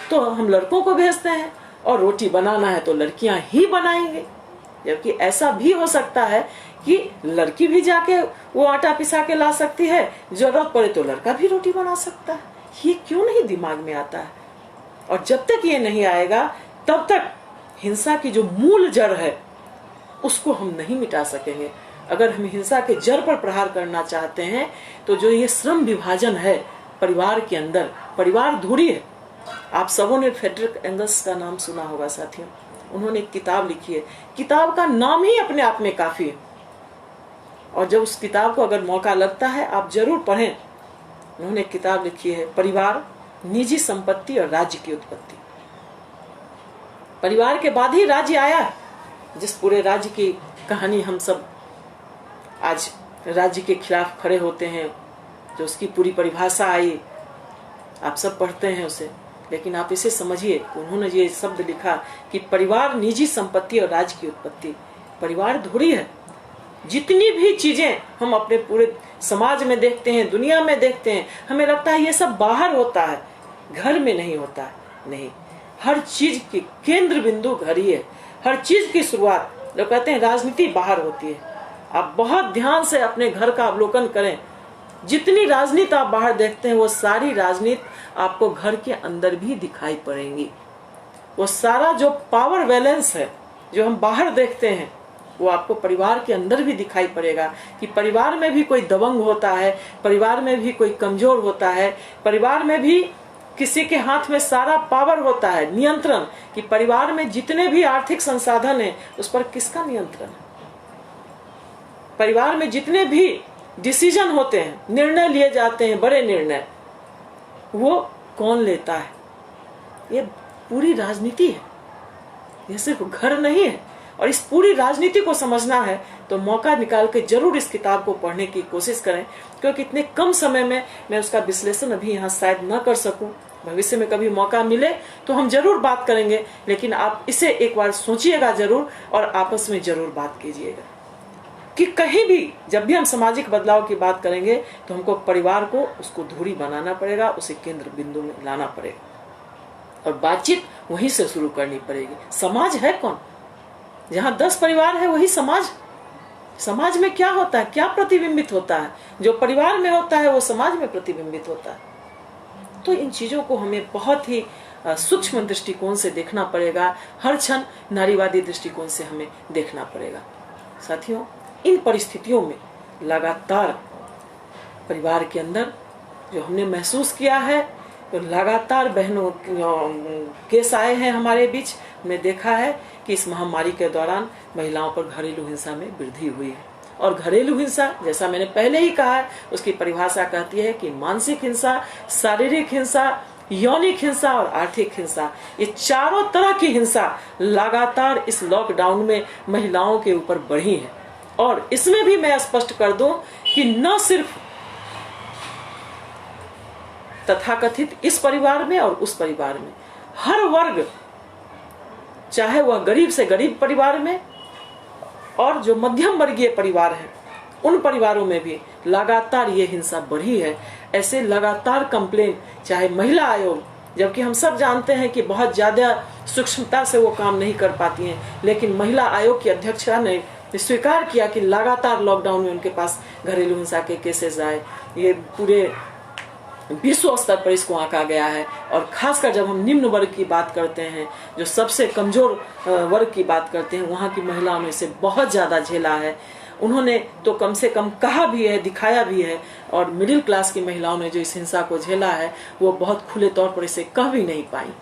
[SPEAKER 1] तो हम लड़कों को भेजते हैं, और रोटी बनाना है तो लड़कियां ही बनाएंगे। जबकि ऐसा भी हो सकता है कि लड़की भी जाके वो आटा पिसा के ला सकती है, जरूरत पड़े तो लड़का भी रोटी बना सकता है। ये क्यों नहीं दिमाग में आता है? और जब तक ये नहीं आएगा, तब तक हिंसा की जो मूल जड़ है उसको हम नहीं मिटा सकेंगे। अगर हम हिंसा के जड़ पर प्रहार करना चाहते हैं, तो जो ये श्रम विभाजन है परिवार के अंदर, परिवार धुरी है। आप सबों ने फ्रेडरिक एंगल्स का नाम सुना होगा साथियों, उन्होंने एक किताब लिखी है, किताब का नाम ही अपने आप में काफी है। और जब उस किताब को अगर मौका लगता है आप जरूर पढ़ें। उन्होंने एक किताब लिखी है, परिवार, निजी संपत्ति और राज्य की उत्पत्ति। परिवार के बाद ही राज्य आया है, जिस पूरे राज्य की कहानी हम सब आज राज्य के खिलाफ खड़े होते हैं, जो उसकी पूरी परिभाषा आई, आप सब पढ़ते हैं उसे। लेकिन आप इसे समझिए, उन्होंने ये शब्द लिखा कि परिवार, निजी संपत्ति और राज्य की उत्पत्ति। परिवार धुरी है। जितनी भी चीजें हम अपने पूरे समाज में देखते हैं, दुनिया में देखते हैं, हमें लगता है ये सब बाहर होता है, घर में नहीं होता है। नहीं, हर चीज की केंद्र बिंदु घर ही है। हर चीज की शुरुआत, लोग कहते हैं राजनीति बाहर होती है। आप बहुत ध्यान से अपने घर का अवलोकन करें, जितनी राजनीति आप बाहर देखते हैं वो सारी राजनीति आपको घर के अंदर भी दिखाई पड़ेंगी। वो सारा जो पावर बैलेंस है जो हम बाहर देखते हैं, वो आपको परिवार के अंदर भी दिखाई पड़ेगा कि परिवार में भी कोई दबंग होता है, परिवार में भी कोई कमजोर होता है, परिवार में भी किसी के हाथ में सारा पावर होता है, नियंत्रण, कि परिवार में जितने भी आर्थिक संसाधन हैं उस पर किसका नियंत्रण है। परिवार में जितने भी डिसीजन होते हैं, निर्णय लिए जाते हैं, बड़े निर्णय, वो कौन लेता है। ये पूरी राजनीति है, ये सिर्फ घर नहीं है। और इस पूरी राजनीति को समझना है तो मौका निकाल के जरूर इस किताब को पढ़ने की कोशिश करें, क्योंकि इतने कम समय में मैं उसका विश्लेषण अभी यहाँ शायद न कर सकूं। भविष्य में कभी मौका मिले तो हम जरूर बात करेंगे, लेकिन आप इसे एक बार सोचिएगा जरूर और आपस में जरूर बात कीजिएगा कि कहीं भी जब भी हम सामाजिक बदलाव की बात करेंगे तो हमको परिवार को, उसको धुरी बनाना पड़ेगा, उसे केंद्र बिंदु में लाना पड़ेगा और बातचीत वहीं से शुरू करनी पड़ेगी। समाज है कौन? जहाँ 10 परिवार है वही समाज। समाज में क्या होता है, क्या प्रतिबिंबित होता है, जो परिवार में होता है वो समाज में प्रतिबिंबित होता है। तो इन चीजों को हमें बहुत ही सूक्ष्म दृष्टिकोण से देखना पड़ेगा, हर क्षण नारीवादी दृष्टिकोण से हमें देखना पड़ेगा। साथियों, इन परिस्थितियों में लगातार परिवार के अंदर जो हमने महसूस किया है, तो लगातार बहनों केस आए हैं हमारे बीच। हमने देखा है कि इस महामारी के दौरान महिलाओं पर घरेलू हिंसा में वृद्धि हुई है। और घरेलू हिंसा, जैसा मैंने पहले ही कहा है, उसकी परिभाषा कहती है कि मानसिक हिंसा, शारीरिक हिंसा, यौनिक हिंसा और आर्थिक हिंसा, ये चारों तरह की हिंसा लगातार इस लॉकडाउन में महिलाओं के ऊपर बढ़ी है। और इसमें भी मैं स्पष्ट कर दूं कि न सिर्फ तथाकथित इस परिवार में और उस परिवार में, हर वर्ग, चाहे वह गरीब से गरीब परिवार में और जो मध्यम वर्गीय परिवार है, उन परिवारों में भी लगातार ये हिंसा बढ़ी है। ऐसे लगातार कंप्लेन, चाहे महिला आयोग, जबकि हम सब जानते हैं कि बहुत ज्यादा सूक्ष्मता से वो काम नहीं कर पाती हैं, लेकिन महिला आयोग की अध्यक्षा ने स्वीकार किया कि लगातार लॉकडाउन में उनके पास घरेलू हिंसा के केसेस आए। ये पूरे विश्व स्तर पर इसको आंका गया है। और खासकर जब हम निम्न वर्ग की बात करते हैं, जो सबसे कमजोर वर्ग की बात करते हैं, वहाँ की महिलाओं ने इसे बहुत ज्यादा झेला है। उन्होंने तो कम से कम कहा भी है, दिखाया भी है। और मिडिल क्लास की महिलाओं ने जो इस हिंसा को झेला है, वो बहुत खुले तौर पर इसे कह भी नहीं पाई।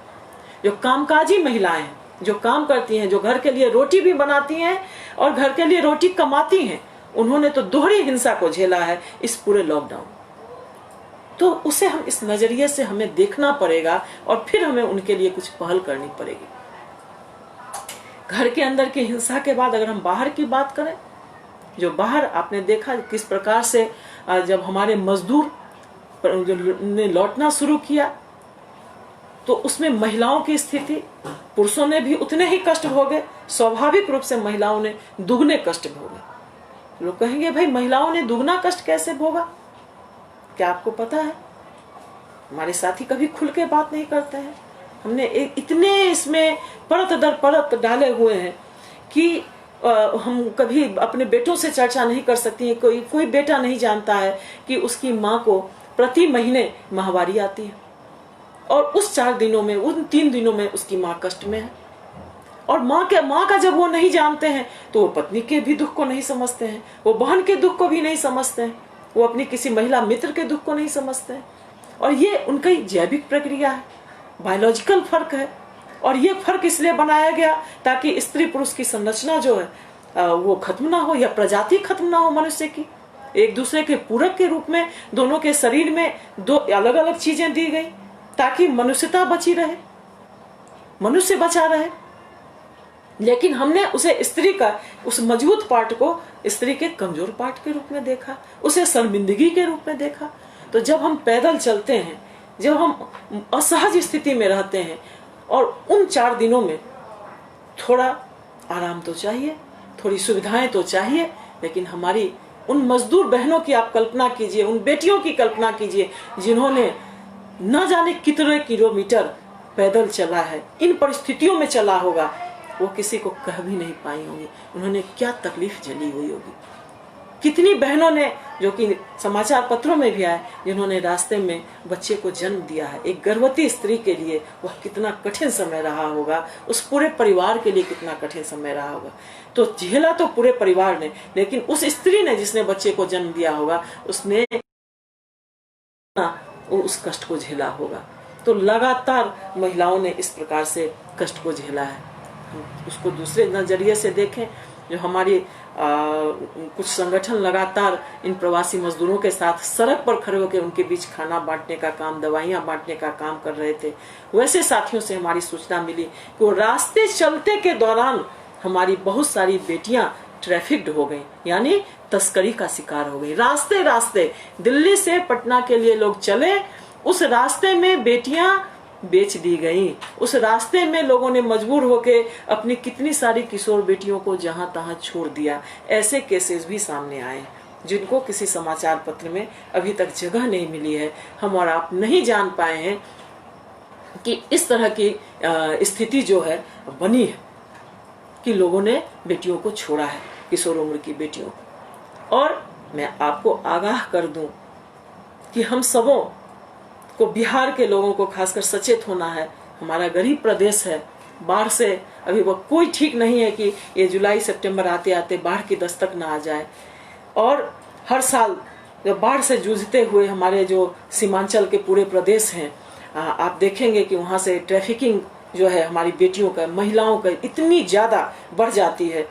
[SPEAKER 1] जो कामकाजी महिलाएं हैं, जो काम करती हैं, जो घर के लिए रोटी भी बनाती हैं और घर के लिए रोटी कमाती हैं, उन्होंने तो दोहरी हिंसा को झेला है इस पूरे लॉकडाउन। तो उसे हम इस नजरिए से हमें देखना पड़ेगा और फिर हमें उनके लिए कुछ पहल करनी पड़ेगी। घर के अंदर की हिंसा के बाद अगर हम बाहर की बात करें, जो बाहर आपने देखा किस प्रकार से जब हमारे मजदूर ने लौटना शुरू किया, तो उसमें महिलाओं की स्थिति, पुरुषों ने भी उतने ही कष्ट भोगे, स्वाभाविक रूप से महिलाओं ने दुगने कष्ट भोगे। लोग कहेंगे भाई महिलाओं ने दुगना कष्ट कैसे भोगा? क्या आपको पता है? हमारे साथी कभी खुल के बात नहीं करते हैं। हमने इतने इसमें परत दर परत डाले हुए हैं कि हम कभी अपने बेटों से चर्चा नहीं कर सकती हैं। कोई बेटा नहीं जानता है कि उसकी माँ को प्रति महीने माहवारी आती है और उस 4 दिनों में, उन 3 दिनों में उसकी माँ कष्ट में है। और माँ का जब वो नहीं जानते हैं तो वो पत्नी के भी दुख को नहीं समझते हैं, वो बहन के दुख को भी नहीं समझते हैं, वो अपनी किसी महिला मित्र के दुख को नहीं समझते हैं। और ये उनकी जैविक प्रक्रिया है, बायोलॉजिकल फर्क है। और ये फर्क इसलिए बनाया गया ताकि स्त्री पुरुष की संरचना जो है वो खत्म ना हो, या प्रजाति खत्म ना हो मनुष्य की। एक दूसरे के पूरक के रूप में दोनों के शरीर में 2 अलग अलग चीजें दी गई ताकि मनुष्यता बची रहे, मनुष्य बचा रहे। लेकिन हमने उसे स्त्री का उस मजबूत पार्ट को स्त्री के कमजोर पार्ट के रूप में देखा, उसे शर्मिंदगी के रूप में देखा। तो जब हम पैदल चलते हैं, जब हम असहज स्थिति में रहते हैं, और उन 4 दिनों में थोड़ा आराम तो चाहिए, थोड़ी सुविधाएं तो चाहिए, लेकिन हमारी उन मजदूर बहनों की आप कल्पना कीजिए, उन बेटियों की कल्पना कीजिए जिन्होंने न जाने कितने किलोमीटर पैदल चला है, इन परिस्थितियों में चला होगा, वो किसी को कह भी नहीं पाई होंगी उन्होंने क्या तकलीफ झेली हुई होगी। कितनी बहनों ने, जो कि समाचार पत्रों में भी आए, जिन्होंने रास्ते में बच्चे को जन्म दिया है। एक गर्भवती स्त्री के लिए वह कितना कठिन समय रहा होगा, उस पूरे परिवार के लिए कितना कठिन समय रहा होगा। तो झेला तो पूरे परिवार ने, लेकिन उस स्त्री ने जिसने बच्चे को जन्म दिया होगा, उसने उस कष्ट को झेला होगा। तो लगातार महिलाओं ने इस प्रकार से कष्ट को झेला है। उसको दूसरे नजरिए से देखें, जो हमारी कुछ संगठन लगातार इन प्रवासी मजदूरों के साथ सड़क पर खड़े होकर उनके बीच खाना बांटने का काम, दवाइयां बांटने का काम कर रहे थे। वैसे साथियों से हमारी सूचना मिली कि वो रास्ते चलते के दौरान हमारी बहुत सारी बेटियां ट्रैफिक्ड हो गई, यानी तस्करी का शिकार हो गई। रास्ते दिल्ली से पटना के लिए लोग चले, उस रास्ते में बेटियां बेच दी गई। उस रास्ते में लोगों ने मजबूर होके अपनी कितनी सारी किशोर बेटियों को जहां तहां छोड़ दिया। ऐसे केसेस भी सामने आए जिनको किसी समाचार पत्र में अभी तक जगह नहीं मिली है। हम और आप नहीं जान पाए हैं कि इस तरह की स्थिति जो है बनी है कि लोगों ने बेटियों को छोड़ा है, किशोर उम्र की बेटियों को। और मैं आपको आगाह कर दूं कि हम सबों को, बिहार के लोगों को खासकर सचेत होना है। हमारा गरीब प्रदेश है, बाढ़ से अभी वो कोई ठीक नहीं है कि ये जुलाई सितंबर आते आते बाढ़ की दस्तक ना आ जाए। और हर साल जब बाढ़ से जूझते हुए हमारे जो सीमांचल के पूरे प्रदेश हैं, आप देखेंगे कि वहाँ से ट्रैफिकिंग जो है हमारी बेटियों का, महिलाओं का इतनी ज़्यादा बढ़ जाती है।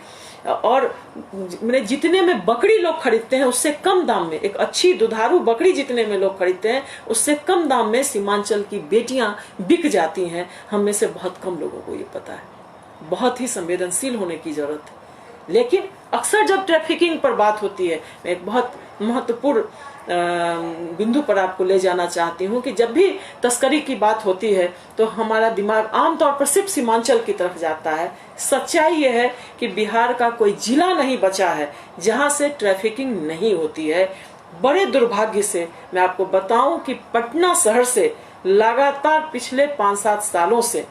[SPEAKER 1] और मैंने जितने में बकरी लोग खरीदते हैं उससे कम दाम में, एक अच्छी दुधारू बकरी जितने में लोग खरीदते हैं उससे कम दाम में सीमांचल की बेटियां बिक जाती हैं। हम में से बहुत कम लोगों को ये पता है। बहुत ही संवेदनशील होने की जरूरत है। लेकिन अक्सर जब ट्रैफिकिंग पर बात होती है, मैं एक बहुत महत्वपूर्ण बिंदु पर आपको ले जाना चाहती हूँ कि जब भी तस्करी की बात होती है तो हमारा दिमाग आमतौर पर सिर्फ सीमांचल की तरफ जाता है। सच्चाई यह है कि बिहार का कोई जिला नहीं बचा है जहां से ट्रैफिकिंग नहीं होती है। बड़े दुर्भाग्य से मैं आपको बताऊं कि पटना शहर से लगातार पिछले 5-7 सालों से,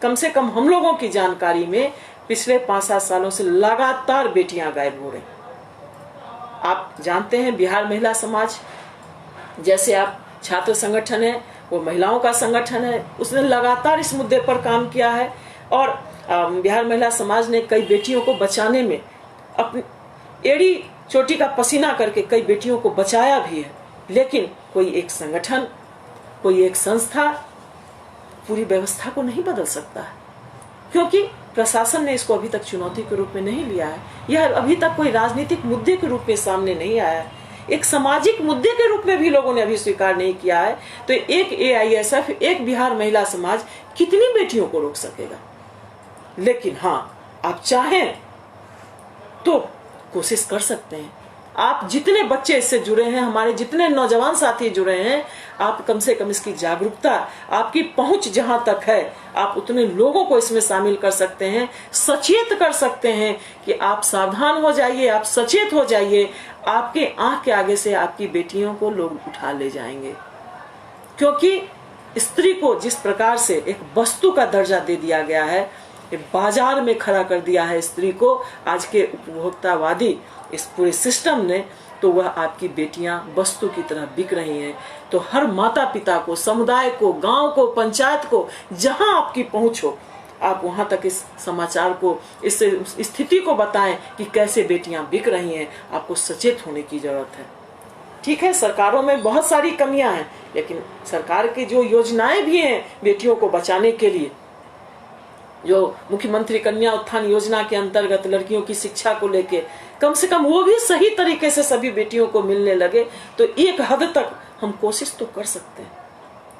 [SPEAKER 1] कम हम लोगों की जानकारी में पिछले 5-7 सालों से लगातार बेटियां गायब हो रही। आप जानते हैं बिहार महिला समाज, जैसे आप छात्र संगठन है, वो महिलाओं का संगठन है, उसने लगातार इस मुद्दे पर काम किया है। और बिहार महिला समाज ने कई बेटियों को बचाने में अपनी एड़ी चोटी का पसीना करके कई बेटियों को बचाया भी है। लेकिन कोई एक संगठन, कोई एक संस्था पूरी व्यवस्था को नहीं बदल सकता है, क्योंकि प्रशासन ने इसको अभी तक चुनौती के रूप में नहीं लिया है। यह अभी तक कोई राजनीतिक मुद्दे के रूप में सामने नहीं आया है, एक सामाजिक मुद्दे के रूप में भी लोगों ने अभी स्वीकार नहीं किया है। तो एक AISF, एक बिहार महिला समाज कितनी बेटियों को रोक सकेगा? लेकिन हाँ, आप चाहें तो कोशिश कर सकते हैं। आप जितने बच्चे इससे जुड़े हैं, हमारे जितने नौजवान साथी जुड़े हैं, आप कम से कम इसकी जागरूकता, आपकी पहुंच जहां तक है, आप उतने लोगों को इसमें शामिल कर सकते हैं, सचेत कर सकते हैं कि आप सावधान हो जाइए, आप सचेत हो जाइए। आपके आंख के आगे से आपकी बेटियों को लोग उठा ले जाएंगे, क्योंकि स्त्री को जिस प्रकार से एक वस्तु का दर्जा दे दिया गया है, बाजार में खड़ा कर दिया है स्त्री को आज के उपभोक्तावादी इस पूरे सिस्टम ने, तो वह आपकी बेटियां वस्तु की तरह बिक रही हैं। तो हर माता पिता को, समुदाय को, गांव को, पंचायत को, जहां आपकी पहुंच हो, आप वहां तक इस समाचार को, इस स्थिति को बताएं कि कैसे बेटियां बिक रही हैं। आपको सचेत होने की जरूरत है। ठीक है, सरकारों में बहुत सारी कमियां हैं, लेकिन सरकार की जो योजनाएं भी हैं बेटियों को बचाने के लिए, जो मुख्यमंत्री कन्या उत्थान योजना के अंतर्गत लड़कियों की शिक्षा को लेके कम से कम वो भी सही तरीके से सभी बेटियों को मिलने लगे, तो एक हद तक हम कोशिश तो कर सकते हैं।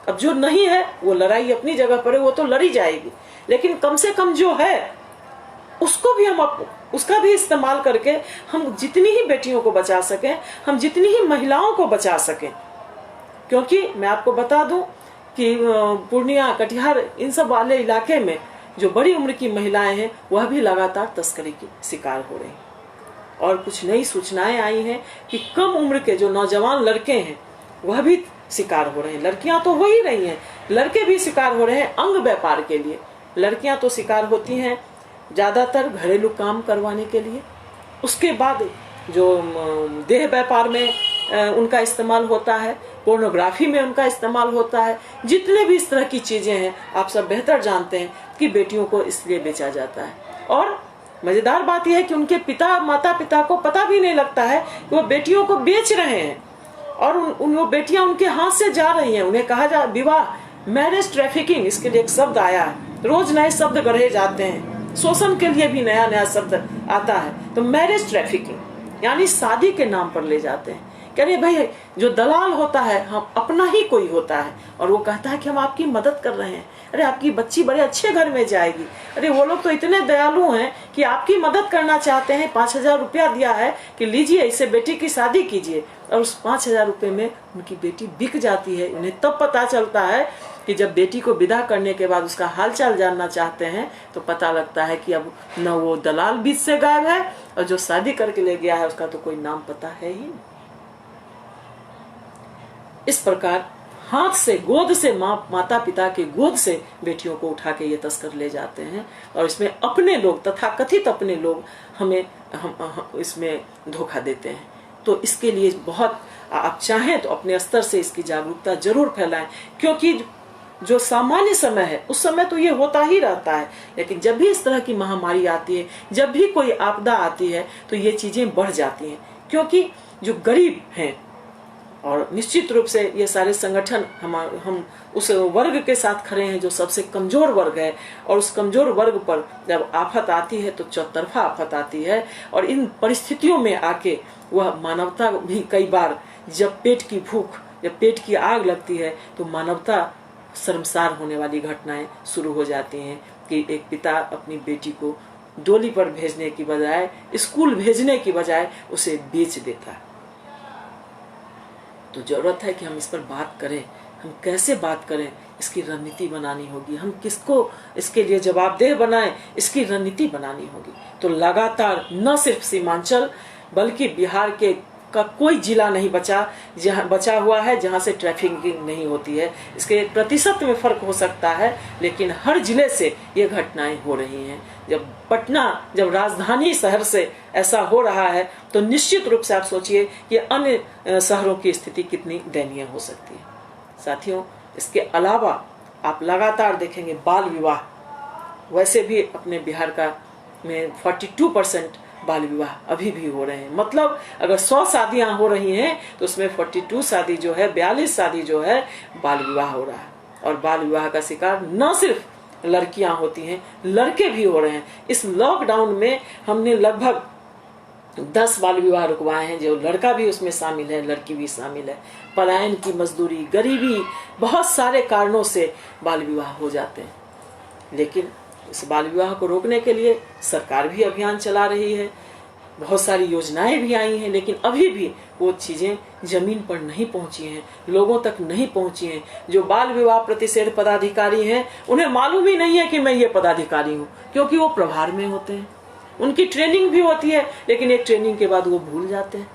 [SPEAKER 1] अब जो नहीं है वो लड़ाई अपनी जगह पर है, वो तो लड़ी जाएगी, लेकिन कम से कम जो है उसको भी हम उसका भी इस्तेमाल करके हम जितनी ही बेटियों को बचा सकें, हम जितनी ही महिलाओं को बचा सकें। क्योंकि मैं आपको बता दूं कि पूर्णिया, कटिहार, इन सब वाले इलाके में जो बड़ी उम्र की महिलाएं हैं वह भी लगातार तस्करी की शिकार हो रही हैं। और कुछ नई सूचनाएं आई हैं कि कम उम्र के जो नौजवान लड़के हैं वह भी शिकार हो रहे हैं। लड़कियां तो हो ही रही हैं, लड़के भी शिकार हो रहे हैं अंग व्यापार के लिए। लड़कियां तो शिकार होती हैं ज्यादातर घरेलू काम करवाने के लिए, उसके बाद जो देह व्यापार में उनका इस्तेमाल होता है, पोर्नोग्राफी में उनका इस्तेमाल होता है। जितने भी इस तरह की चीजें हैं आप सब बेहतर जानते हैं कि बेटियों को इसलिए बेचा जाता है। और मजेदार बात यह है कि उनके माता पिता को पता भी नहीं लगता है कि वो बेटियों को बेच रहे हैं, और वो बेटियां उनके हाथ से जा रही हैं। उन्हें कहा जा विवाह, मैरिज ट्रैफिकिंग, इसके लिए एक शब्द आया है, रोज नए शब्द गढ़े जाते हैं, शोषण के लिए भी नया नया शब्द आता है। तो मैरिज ट्रैफिकिंग यानी शादी के नाम पर ले जाते हैं। कह रहे भाई, जो दलाल होता है हम अपना ही कोई होता है, और वो कहता है कि हम आपकी मदद कर रहे हैं। अरे आपकी बच्ची बड़े अच्छे घर में जाएगी। अरे वो लोग तो इतने दयालु हैं कि आपकी मदद करना चाहते हैं। 5,000 रुपया दिया है कि लीजिए, इससे बेटी की शादी कीजिए, और उस 5,000 रुपये में उनकी बेटी बिक जाती है। उन्हें तब पता चलता है कि जब बेटी को विदा करने के बाद उसका हालचाल जानना चाहते हैं तो पता लगता है कि अब न वो दलाल बीच से गायब है, और जो शादी करके ले गया है उसका तो कोई नाम पता है ही नहीं। इस प्रकार हाथ से, गोद से, माता पिता के गोद से बेटियों को उठा के ये तस्कर ले जाते हैं, और इसमें अपने लोग, तथाकथित अपने लोग हमें इसमें धोखा देते हैं। तो इसके लिए बहुत आप चाहें तो अपने स्तर से इसकी जागरूकता जरूर फैलाएं, क्योंकि जो सामान्य समय है उस समय तो ये होता ही रहता है, लेकिन जब भी इस तरह की महामारी आती है, जब भी कोई आपदा आती है, तो ये चीजें बढ़ जाती हैं। क्योंकि जो गरीब हैं, और निश्चित रूप से ये सारे संगठन हम उस वर्ग के साथ खड़े हैं जो सबसे कमजोर वर्ग है, और उस कमजोर वर्ग पर जब आफत आती है तो चौतरफा आफत आती है। और इन परिस्थितियों में आके वह मानवता भी कई बार, जब पेट की भूख, जब पेट की आग लगती है, तो मानवता शर्मसार होने वाली घटनाएं शुरू हो जाती हैं कि एक पिता अपनी बेटी को डोली पर भेजने की बजाय, स्कूल भेजने की बजाय उसे बेच देता है। तो जरूरत है कि हम इस पर बात करें। हम कैसे बात करें, इसकी रणनीति बनानी होगी। हम किसको इसके लिए जवाबदेह बनाएं, इसकी रणनीति बनानी होगी। तो लगातार न सिर्फ सीमांचल बल्कि बिहार के का कोई जिला नहीं बचा हुआ है जहां से ट्रैफिकिंग नहीं होती है। इसके प्रतिशत में फर्क हो सकता है, लेकिन हर जिले से ये घटनाएं हो रही हैं। जब राजधानी शहर से ऐसा हो रहा है, तो निश्चित रूप से आप सोचिए कि अन्य शहरों की स्थिति कितनी दयनीय हो सकती है। साथियों, इसके अलावा आप लगातार देखेंगे बाल विवाह, वैसे भी अपने बिहार का में 42% बाल विवाह अभी भी हो रहे हैं। मतलब अगर 100 शादियां हो रही हैं तो उसमें 42 शादी जो है, 42 शादी जो है, बाल विवाह हो रहा है। और बाल विवाह का शिकार न सिर्फ लड़कियां होती हैं, लड़के भी हो रहे हैं। इस लॉकडाउन में हमने लगभग 10 बाल विवाह रुकवाए हैं, जो लड़का भी उसमें शामिल है, लड़की भी शामिल है। पलायन की मजदूरी, गरीबी, बहुत सारे कारणों से बाल विवाह हो जाते हैं। लेकिन इस बाल विवाह को रोकने के लिए सरकार भी अभियान चला रही है, बहुत सारी योजनाएं भी आई हैं, लेकिन अभी भी वो चीजें जमीन पर नहीं पहुंची हैं, लोगों तक नहीं पहुंची हैं। जो बाल विवाह प्रतिषेध पदाधिकारी हैं, उन्हें मालूम ही नहीं है कि मैं ये पदाधिकारी हूँ, क्योंकि वो प्रभार में होते हैं। उनकी ट्रेनिंग भी होती है, लेकिन एक ट्रेनिंग के बाद वो भूल जाते हैं।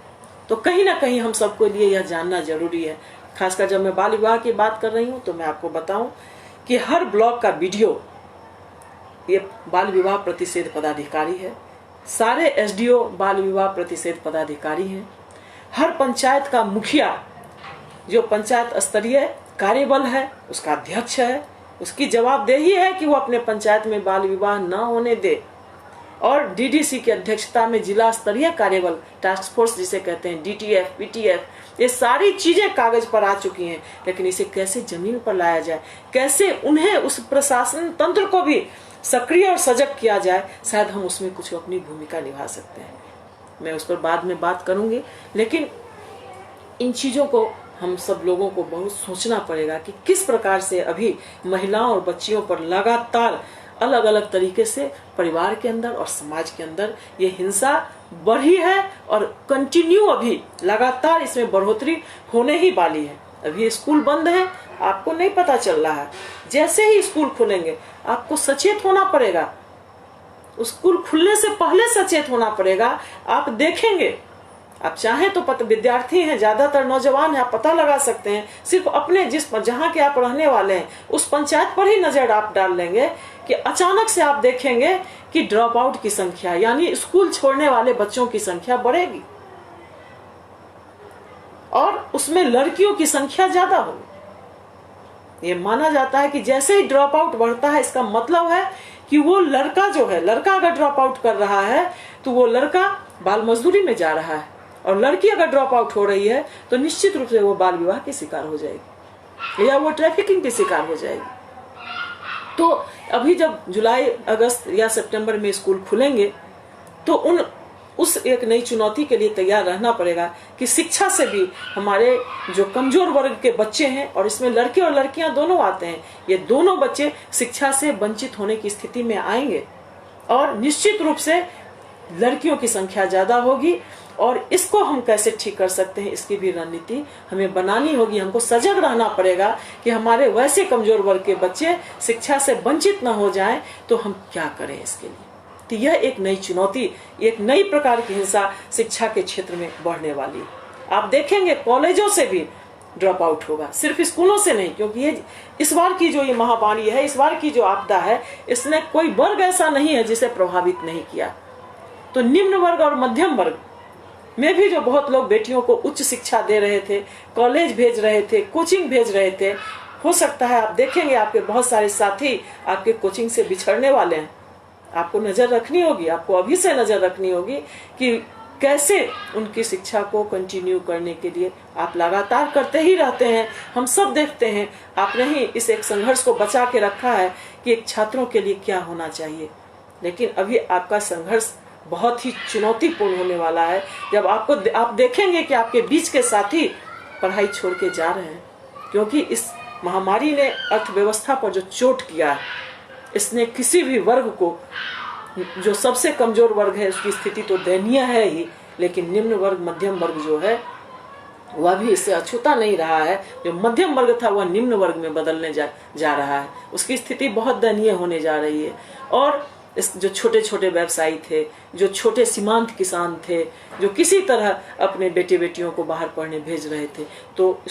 [SPEAKER 1] तो कहीं ना कहीं हम सबको लिए यह जानना जरूरी है। खासकर जब मैं बाल विवाह की बात कर रही हूँ, तो मैं आपको बताऊं कि हर ब्लॉक का वीडियो ये बाल विवाह प्रतिषेध पदाधिकारी है, सारे एसडीओ बाल विवाह प्रतिषेध पदाधिकारी हैं। हर पंचायत का मुखिया, जो पंचायत स्तरीय कार्यबल है, उसका अध्यक्ष है, उसकी जवाबदेही है कि वो अपने पंचायत में बाल विवाह न होने दे। और डीडीसी की अध्यक्षता में जिला स्तरीय कार्यबल, टास्क फोर्स जिसे कहते हैं, डीटीएफ, पीटीएफ, ये सारी चीजें कागज पर आ चुकी हैं। लेकिन इसे कैसे जमीन पर लाया जाए, कैसे उन्हें, उस प्रशासन तंत्र को भी सक्रिय और सजग किया जाए, शायद हम उसमें कुछ अपनी भूमिका निभा सकते हैं। मैं उस पर बाद में बात करूंगी, लेकिन इन चीजों को हम सब लोगों को बहुत सोचना पड़ेगा कि किस प्रकार से अभी महिलाओं और बच्चियों पर लगातार अलग अलग तरीके से परिवार के अंदर और समाज के अंदर ये हिंसा बढ़ी है, और कंटिन्यू अभी लगातार इसमें बढ़ोतरी होने ही वाली है। अभी स्कूल बंद है, आपको नहीं पता चल रहा है। जैसे ही स्कूल खुलेंगे आपको सचेत होना पड़ेगा, स्कूल खुलने से पहले सचेत होना पड़ेगा। आप देखेंगे, आप चाहें तो विद्यार्थी हैं, ज्यादातर नौजवान हैं, आप पता लगा सकते हैं, सिर्फ अपने जहां के आप रहने वाले हैं उस पंचायत पर ही नजर आप डाल लेंगे कि अचानक से आप देखेंगे कि ड्रॉप आउट की संख्या, यानी स्कूल छोड़ने वाले बच्चों की संख्या बढ़ेगी, और उसमें लड़कियों की संख्या ज्यादा होगी। ये माना जाता है कि जैसे ही ड्रॉप आउट बढ़ता है, इसका मतलब है कि वो लड़का जो है, लड़का अगर ड्रॉप आउट कर रहा है तो वो लड़का बाल मजदूरी में जा रहा है, और लड़की अगर ड्रॉप आउट हो रही है तो निश्चित रूप से वो बाल विवाह की शिकार हो जाएगी, या वो ट्रैफिकिंग की शिकार हो जाएगी। तो अभी जब जुलाई, अगस्त या सितंबर में स्कूल खुलेंगे, तो उस एक नई चुनौती के लिए तैयार रहना पड़ेगा कि शिक्षा से भी हमारे जो कमजोर वर्ग के बच्चे हैं, और इसमें लड़के और लड़कियां दोनों आते हैं, ये दोनों बच्चे शिक्षा से वंचित होने की स्थिति में आएंगे, और निश्चित रूप से लड़कियों की संख्या ज्यादा होगी। और इसको हम कैसे ठीक कर सकते हैं, इसकी भी रणनीति हमें बनानी होगी। हमको सजग रहना पड़ेगा कि हमारे वैसे कमजोर वर्ग के बच्चे शिक्षा से वंचित न हो जाएं, तो हम क्या करें इसके लिए। तो यह एक नई चुनौती, एक नई प्रकार की हिंसा शिक्षा के क्षेत्र में बढ़ने वाली है। आप देखेंगे कॉलेजों से भी ड्रॉप आउट होगा, सिर्फ स्कूलों से नहीं, क्योंकि ये इस बार की जो ये महामारी है, इस बार की जो आपदा है, इसने कोई वर्ग ऐसा नहीं है जिसे प्रभावित नहीं किया। तो निम्न वर्ग और मध्यम वर्ग में भी जो बहुत लोग बेटियों को उच्च शिक्षा दे रहे थे, कॉलेज भेज रहे थे, कोचिंग भेज रहे थे, हो सकता है आप देखेंगे आपके बहुत सारे साथी आपके कोचिंग से बिछड़ने वाले हैं। आपको नजर रखनी होगी, आपको अभी से नजर रखनी होगी कि कैसे उनकी शिक्षा को कंटिन्यू करने के लिए आप लगातार करते ही रहते हैं। हम सब देखते हैं, आपने ही इस एक संघर्ष को बचा के रखा है कि एक छात्रों के लिए क्या होना चाहिए। लेकिन अभी आपका संघर्ष बहुत ही चुनौतीपूर्ण होने वाला है, जब आप देखेंगे कि आपके बीच के साथी पढ़ाई छोड़ के जा रहे हैं, क्योंकि इस महामारी ने अर्थव्यवस्था पर जो चोट किया है, इसने किसी भी वर्ग को, जो सबसे कमजोर वर्ग है उसकी स्थिति तो दयनीय है ही, लेकिन निम्न वर्ग, मध्यम वर्ग जो है वह भी इससे अछूता नहीं रहा है। जो मध्यम वर्ग था वह निम्न वर्ग में बदलने जा रहा है, उसकी स्थिति बहुत दयनीय होने जा रही है। और इस जो छोटे छोटे व्यवसायी थे, जो छोटे सीमांत किसान थे, जो किसी तरह अपने बेटे बेटियों को बाहर पढ़ने भेज रहे थे, तो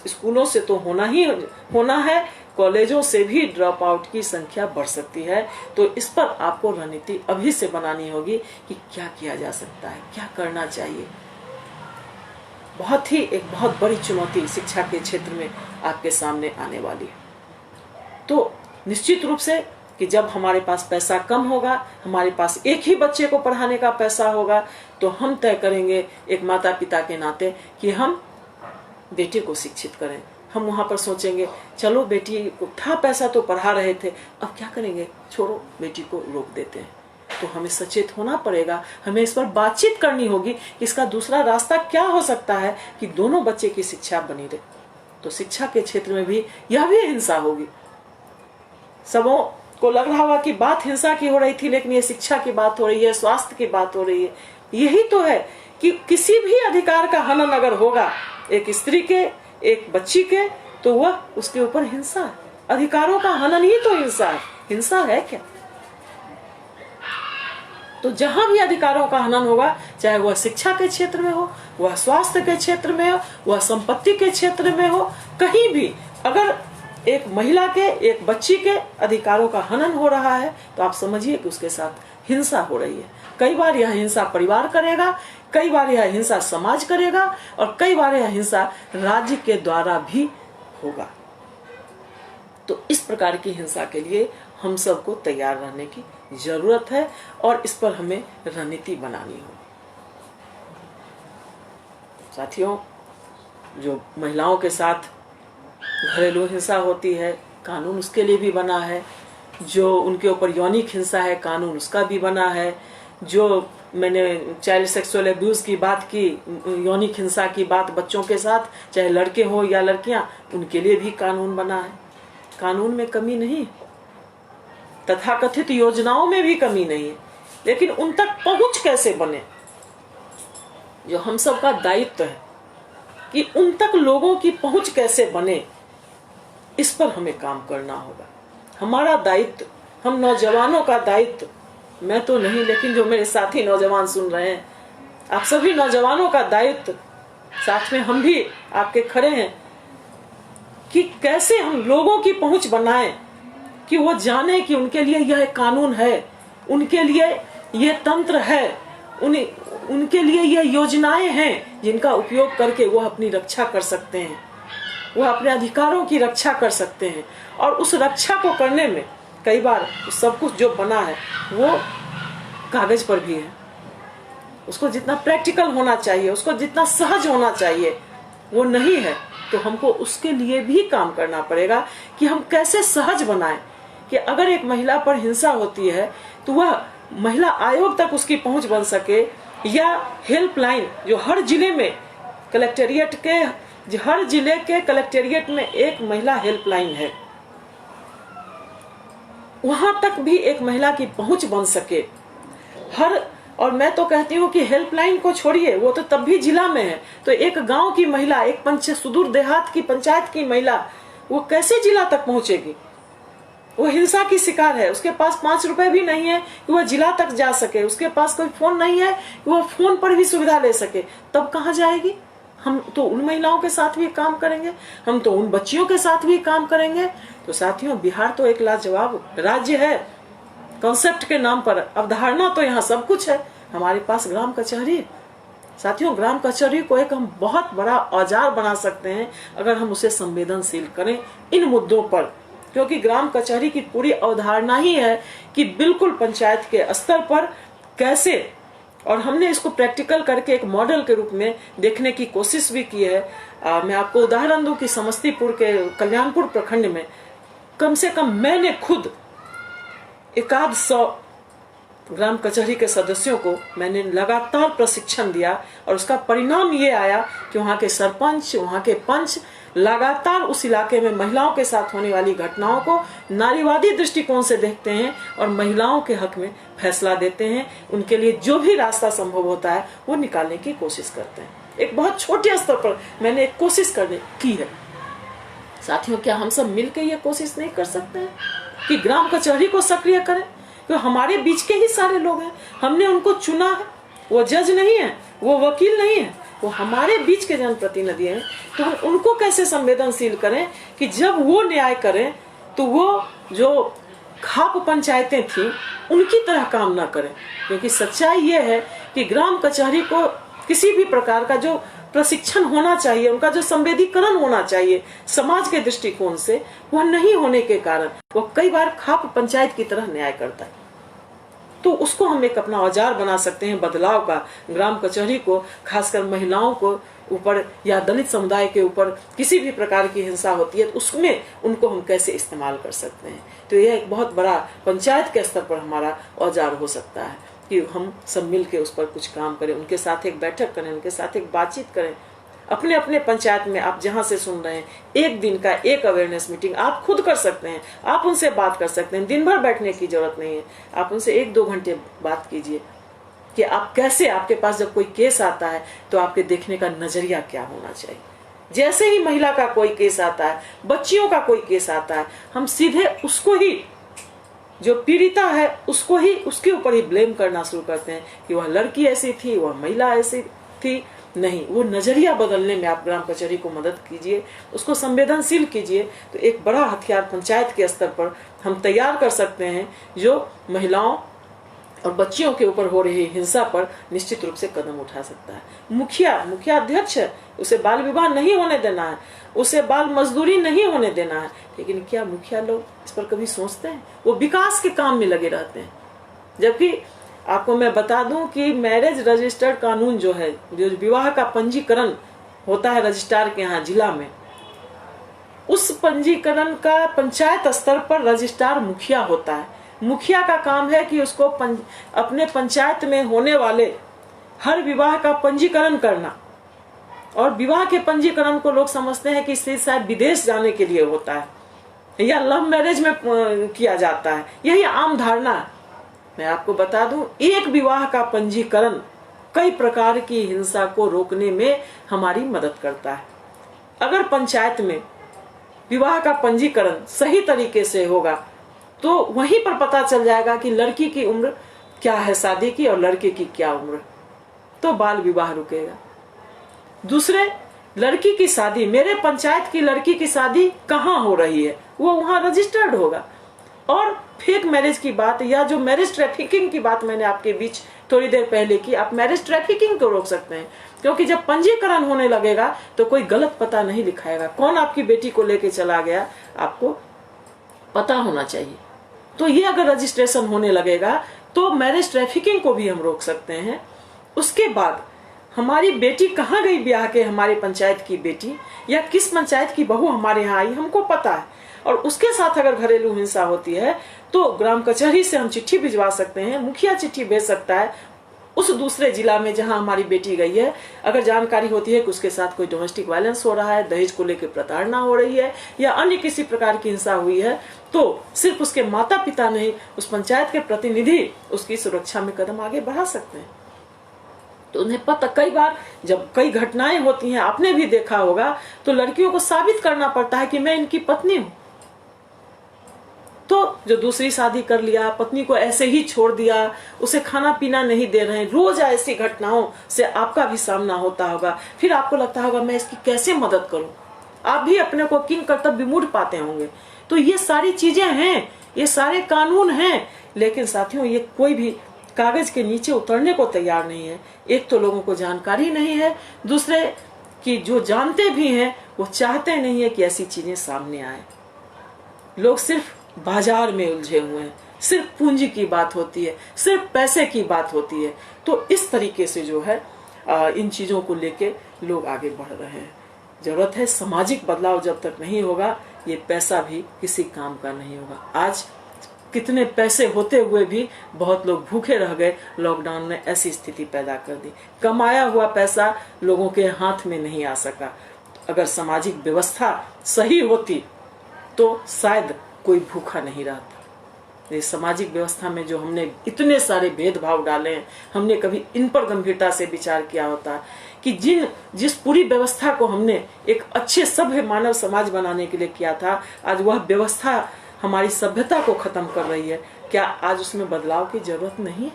[SPEAKER 1] स्कूलों से तो होना है, कॉलेजों से भी ड्रॉप आउट की संख्या बढ़ सकती है। तो इस पर आपको रणनीति अभी से बनानी होगी कि क्या किया जा सकता है, क्या करना चाहिए। एक बहुत बड़ी चुनौती शिक्षा के क्षेत्र में आपके सामने आने वाली है। तो निश्चित रूप से कि जब हमारे पास पैसा कम होगा, हमारे पास एक ही बच्चे को पढ़ाने का पैसा होगा, तो हम तय करेंगे एक माता पिता के नाते कि हम बेटे को शिक्षित करें। हम वहां पर सोचेंगे चलो बेटी को था पैसा तो पढ़ा रहे थे, अब क्या करेंगे, छोड़ो बेटी को रोक देते हैं। तो हमें सचेत होना पड़ेगा, हमें इस पर बातचीत करनी होगी कि इसका दूसरा रास्ता क्या हो सकता है कि दोनों बच्चे की शिक्षा बनी रहे। तो शिक्षा के क्षेत्र में भी यह भी हिंसा होगी। सबों को लग रहा होगा कि बात हिंसा की हो रही थी, लेकिन ये शिक्षा की बात हो रही है, स्वास्थ्य की बात हो रही है। यही तो है कि किसी भी अधिकार का हनन अगर होगा एक स्त्री के, एक बच्ची के, तो वह उसके ऊपर हिंसा है। अधिकारों का हनन ही तो हिंसा है। हिंसा है क्या? तो जहां भी अधिकारों का हनन होगा, चाहे वह शिक्षा के क्षेत्र में हो, वह स्वास्थ्य के क्षेत्र में हो, वह संपत्ति के क्षेत्र में हो, कहीं भी अगर एक महिला के, एक बच्ची के अधिकारों का हनन हो रहा है, तो आप समझिए कि उसके साथ हिंसा हो रही है। कई बार यह हिंसा परिवार करेगा, कई बार यह हिंसा समाज करेगा, और कई बार यह हिंसा राज्य के द्वारा भी होगा। तो इस प्रकार की हिंसा के लिए हम सबको तैयार रहने की जरूरत है, और इस पर हमें रणनीति बनानी होगी। साथियों, जो महिलाओं के साथ घरेलू हिंसा होती है, कानून उसके लिए भी बना है। जो उनके ऊपर यौनिक हिंसा है, कानून उसका भी बना है। जो मैंने चाइल्ड सेक्सुअल अब्यूज की बात की, यौनिक हिंसा की बात बच्चों के साथ, चाहे लड़के हो या लड़कियां, उनके लिए भी कानून बना है। कानून में कमी नहीं, तथाकथित योजनाओं में भी कमी नहीं है, लेकिन उन तक पहुंच कैसे बने, जो हम सब का दायित्व है कि उन तक लोगों की पहुंच कैसे बने, इस पर हमें काम करना होगा। हमारा दायित्व, हम नौजवानों का दायित्व, मैं तो नहीं लेकिन जो मेरे साथी नौजवान सुन रहे हैं, आप सभी नौजवानों का दायित्व, साथ में हम भी आपके खड़े हैं कि कैसे हम लोगों की पहुंच बनाएं, कि वो जाने कि उनके लिए यह कानून है, उनके लिए यह तंत्र है, उनके लिए यह योजनाएं हैं जिनका उपयोग करके वह अपनी रक्षा कर सकते हैं, वह अपने अधिकारों की रक्षा कर सकते हैं। और उस रक्षा को करने में कई बार सब कुछ जो बना है वो कागज पर भी है, उसको जितना प्रैक्टिकल होना चाहिए, उसको जितना सहज होना चाहिए, वो नहीं है। तो हमको उसके लिए भी काम करना पड़ेगा कि हम कैसे सहज बनाएं कि अगर एक महिला पर हिंसा होती है तो वह महिला आयोग तक उसकी पहुंच बन सके, या हेल्पलाइन जो हर जिले में कलेक्टेरिएट के, हर जिले के कलेक्टेरिएट में एक महिला हेल्पलाइन है, वहां तक भी एक महिला की पहुंच बन सके। और मैं तो कहती हूँ कि हेल्पलाइन को छोड़िए, वो तो तब भी जिला में है, तो एक गांव की महिला, एक सुदूर देहात की पंचायत की महिला, वो कैसे जिला तक पहुंचेगी? वो हिंसा की शिकार है, उसके पास 5 रुपए भी नहीं है कि वह जिला तक जा सके, उसके पास कोई फोन नहीं है कि वह फोन पर भी सुविधा ले सके, तब कहाँ जाएगी? हम तो उन महिलाओं के साथ भी काम करेंगे, हम तो उन बच्चियों के साथ भी काम करेंगे। तो साथियों, बिहार तो एक लाजवाब राज्य है, कॉन्सेप्ट के नाम पर। अवधारणा तो यहाँ सब कुछ है, हमारे पास ग्राम कचहरी, साथियों, ग्राम कचहरी को एक हम बहुत बड़ा औजार बना सकते हैं अगर हम उसे संवेदनशील करें इन मुद्दों पर, क्योंकि ग्राम कचहरी की पूरी अवधारणा ही है कि बिल्कुल पंचायत के स्तर पर कैसे, और हमने इसको प्रैक्टिकल करके एक मॉडल के रूप में देखने की कोशिश भी की है। मैं आपको उदाहरण दूं कि समस्तीपुर के कल्याणपुर प्रखंड में कम से कम मैंने खुद 100 ग्राम कचहरी के सदस्यों को मैंने लगातार प्रशिक्षण दिया, और उसका परिणाम ये आया कि वहाँ के सरपंच, वहाँ के पंच लगातार उस इलाके में महिलाओं के साथ होने वाली घटनाओं को नारीवादी दृष्टिकोण से देखते हैं और महिलाओं के हक में फैसला देते हैं। उनके लिए जो भी रास्ता संभव होता है वो निकालने की कोशिश करते हैं। एक बहुत छोटे स्तर पर मैंने एक कोशिश करने की है। साथियों, क्या हम सब मिलकर ये कोशिश नहीं कर सकते हैं कि ग्राम कचहरी को सक्रिय करें? तो हमारे बीच के ही सारे लोग हैं, हमने उनको चुना है, वो जज नहीं है, वो वकील नहीं है, वो हमारे बीच के जनप्रतिनिधि हैं। तो हम उनको कैसे संवेदनशील करें कि जब वो न्याय करें तो वो जो खाप पंचायतें थी उनकी तरह काम ना करें। क्योंकि सच्चाई ये है कि ग्राम कचहरी को किसी भी प्रकार का जो प्रशिक्षण होना चाहिए, उनका जो संवेदीकरण होना चाहिए समाज के दृष्टिकोण से, वह नहीं होने के कारण वो कई बार खाप पंचायत की तरह न्याय करता है। तो उसको हम एक अपना औजार बना सकते हैं बदलाव का। ग्राम कचहरी को खासकर महिलाओं को ऊपर या दलित समुदाय के ऊपर किसी भी प्रकार की हिंसा होती है तो उसमें उनको हम कैसे इस्तेमाल कर सकते हैं। तो यह एक बहुत बड़ा पंचायत के स्तर पर हमारा औजार हो सकता है कि हम सब मिल के उस पर कुछ काम करें, उनके साथ एक बैठक करें, उनके साथ एक बातचीत करें। अपने अपने पंचायत में आप जहां से सुन रहे हैं, एक दिन का एक अवेयरनेस मीटिंग आप खुद कर सकते हैं। आप उनसे बात कर सकते हैं, दिन भर बैठने की जरूरत नहीं है। आप उनसे 1-2 घंटे बात कीजिए कि आप कैसे, आपके पास जब कोई केस आता है तो आपके देखने का नजरिया क्या होना चाहिए। जैसे ही महिला का कोई केस आता है, बच्चियों का कोई केस आता है, हम सीधे उसको ही, जो पीड़िता है उसको ही, उसके ऊपर ही ब्लेम करना शुरू करते हैं कि वह लड़की ऐसी थी, वह महिला ऐसी थी। नहीं, वो नजरिया बदलने में आप ग्राम कचहरी को मदद कीजिए, उसको संवेदनशील कीजिए। तो एक बड़ा हथियार पंचायत के स्तर पर हम तैयार कर सकते हैं जो महिलाओं और बच्चियों के ऊपर हो रही हिंसा पर निश्चित रूप से कदम उठा सकता है। मुखिया अध्यक्ष है, उसे बाल विवाह नहीं होने देना है, उसे बाल मजदूरी नहीं होने देना है। लेकिन क्या मुखिया लोग इस पर कभी सोचते हैं? वो विकास के काम में लगे रहते हैं। जबकि आपको मैं बता दूं कि मैरिज रजिस्टर्ड कानून जो है, जो विवाह का पंजीकरण होता है रजिस्ट्रार के यहाँ जिला में, उस पंजीकरण का पंचायत स्तर पर रजिस्ट्रार मुखिया होता है। मुखिया का काम है कि उसको अपने पंचायत में होने वाले हर विवाह का पंजीकरण करना। और विवाह के पंजीकरण को लोग समझते हैं कि शायद विदेश जाने के लिए होता है या लव मैरिज में किया जाता है, यही आम धारणा है। मैं आपको बता दूं, एक विवाह का पंजीकरण कई प्रकार की हिंसा को रोकने में हमारी मदद करता है। अगर पंचायत में विवाह का पंजीकरण सही तरीके से होगा तो वहीं पर पता चल जाएगा कि लड़की की उम्र क्या है शादी की और लड़के की क्या उम्र, तो बाल विवाह रुकेगा। दूसरे, लड़की की शादी, मेरे पंचायत की लड़की की शादी कहाँ हो रही है, वो वहां रजिस्टर्ड होगा। और फेक मैरिज की बात या जो मैरिज ट्रैफिकिंग की बात मैंने आपके बीच थोड़ी देर पहले की, आप मैरिज ट्रैफिकिंग को रोक सकते हैं। क्योंकि जब पंजीकरण होने लगेगा तो कोई गलत पता नहीं लिखाएगा। कौन आपकी बेटी को लेके चला गया आपको पता होना चाहिए। तो ये अगर रजिस्ट्रेशन होने लगेगा तो मैरिज ट्रैफिकिंग को भी हम रोक सकते हैं। उसके बाद हमारी बेटी कहाँ गई ब्याह के, हमारे पंचायत की बेटी या किस पंचायत की बहू हमारे यहाँ आई, हमको पता है। और उसके साथ अगर घरेलू हिंसा होती है तो ग्राम कचहरी से हम चिट्ठी भिजवा सकते हैं, मुखिया चिट्ठी भेज सकता है उस दूसरे जिला में जहां हमारी बेटी गई है। अगर जानकारी होती है कि उसके साथ कोई डोमेस्टिक वायलेंस हो रहा है, दहेज को लेकर प्रताड़ना हो रही है या अन्य किसी प्रकार की हिंसा हुई है, तो सिर्फ उसके माता पिता नहीं, उस पंचायत के प्रतिनिधि उसकी सुरक्षा में कदम आगे बढ़ा सकते हैं। तो उन्हें पता, कई बार जब कई घटनाएं होती हैं, आपने भी देखा होगा, तो लड़कियों को साबित करना पड़ता है कि मैं इनकी पत्नी हूं। तो जो दूसरी शादी कर लिया, पत्नी को ऐसे ही छोड़ दिया, उसे खाना पीना नहीं दे रहे हैं, रोज ऐसी घटनाओं से आपका भी सामना होता होगा। फिर आपको लगता होगा मैं इसकी कैसे मदद करूं, आप भी अपने को किंग कर्तव्य विमूढ़ पाते होंगे। तो ये सारी चीजें हैं, ये सारे कानून हैं, लेकिन साथियों ये कोई भी कागज के नीचे उतरने को तैयार नहीं है। एक तो लोगों को जानकारी नहीं है, दूसरे कि जो जानते भी हैं वो चाहते नहीं है कि ऐसी चीजें सामने आए। लोग सिर्फ बाजार में उलझे हुए हैं, सिर्फ पूंजी की बात होती है, सिर्फ पैसे की बात होती है। तो इस तरीके से जो है इन चीजों को लेके लोग आगे बढ़ रहे हैं। जरूरत है सामाजिक बदलाव, जब तक नहीं होगा ये पैसा भी किसी काम का नहीं होगा। आज कितने पैसे होते हुए भी बहुत लोग भूखे रह गए। लॉकडाउन ने ऐसी स्थिति पैदा कर दी। कमाया हुआ पैसा लोगों के हाथ में नहीं आ सका। अगर सामाजिक व्यवस्था सही होती तो शायद कोई भूखा नहीं रहता। ये सामाजिक व्यवस्था में जो हमने इतने सारे भेदभाव डाले हैं, हमने कभी इन पर गंभीरता से विचार किया होता कि जिस पूरी व्यवस्था को हमने एक अच्छे सभ्य मानव समाज बनाने के लिए किया था, आज वह व्यवस्था हमारी सभ्यता को खत्म कर रही है। क्या आज उसमें बदलाव की जरूरत नहीं है?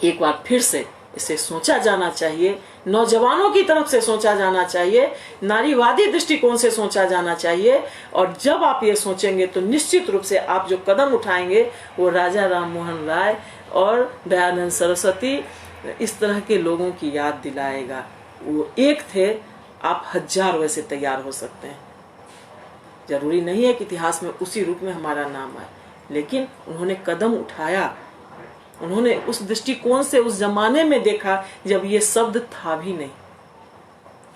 [SPEAKER 1] एक बार फिर से इसे सोचा जाना चाहिए, नौजवानों की तरफ से सोचा जाना चाहिए, नारीवादी दृष्टिकोण से सोचा जाना चाहिए। और जब आप ये सोचेंगे तो निश्चित रूप से आप जो कदम उठाएंगे वो राजा राम मोहन राय और दयानंद सरस्वती इस तरह के लोगों की याद दिलाएगा। वो एक थे, आप 1000 वैसे तैयार हो सकते हैं। जरूरी नहीं है कि इतिहास में उसी रूप में हमारा नाम आए, लेकिन उन्होंने कदम उठाया। उन्होंने उस दृष्टिकोण से उस जमाने में देखा जब ये शब्द था भी नहीं।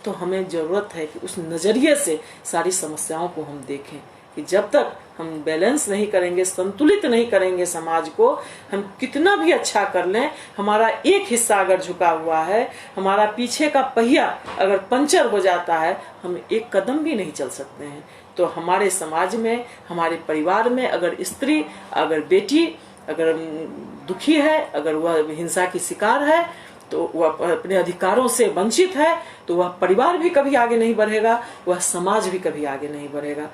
[SPEAKER 1] तो हमें जरूरत है कि उस नजरिए से सारी समस्याओं को हम देखें कि जब तक हम बैलेंस नहीं करेंगे, संतुलित नहीं करेंगे समाज को, हम कितना भी अच्छा कर लें, हमारा एक हिस्सा अगर झुका हुआ है, हमारा पीछे का पहिया अगर पंचर हो जाता है, हम एक कदम भी नहीं चल सकते हैं। तो हमारे समाज में, हमारे परिवार में अगर स्त्री, अगर बेटी अगर दुखी है, अगर वह हिंसा की शिकार है, तो वह अपने अधिकारों से वंचित है, तो वह परिवार भी कभी आगे नहीं बढ़ेगा, वह समाज भी कभी आगे नहीं बढ़ेगा।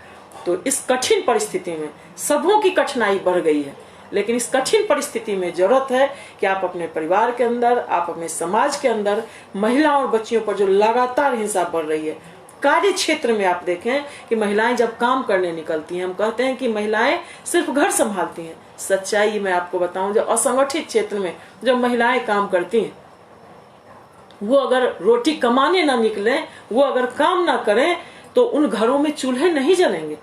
[SPEAKER 1] तो इस कठिन परिस्थिति में सबों की कठिनाई बढ़ गई है, लेकिन इस कठिन परिस्थिति में जरूरत है कि आप अपने परिवार के अंदर, आप अपने समाज के अंदर महिलाओं और बच्चियों पर जो लगातार हिंसा बढ़ रही है, कार्य क्षेत्र में आप देखें कि महिलाएं जब काम करने निकलती हैं, हम कहते हैं कि महिलाएं सिर्फ घर संभालती हैं। सच्चाई मैं आपको बताऊं, जो असंगठित क्षेत्र में जब महिलाएं काम करती हैं, वो अगर रोटी कमाने ना निकले, वो अगर काम ना करें, तो उन घरों में चूल्हे नहीं जलेंगे।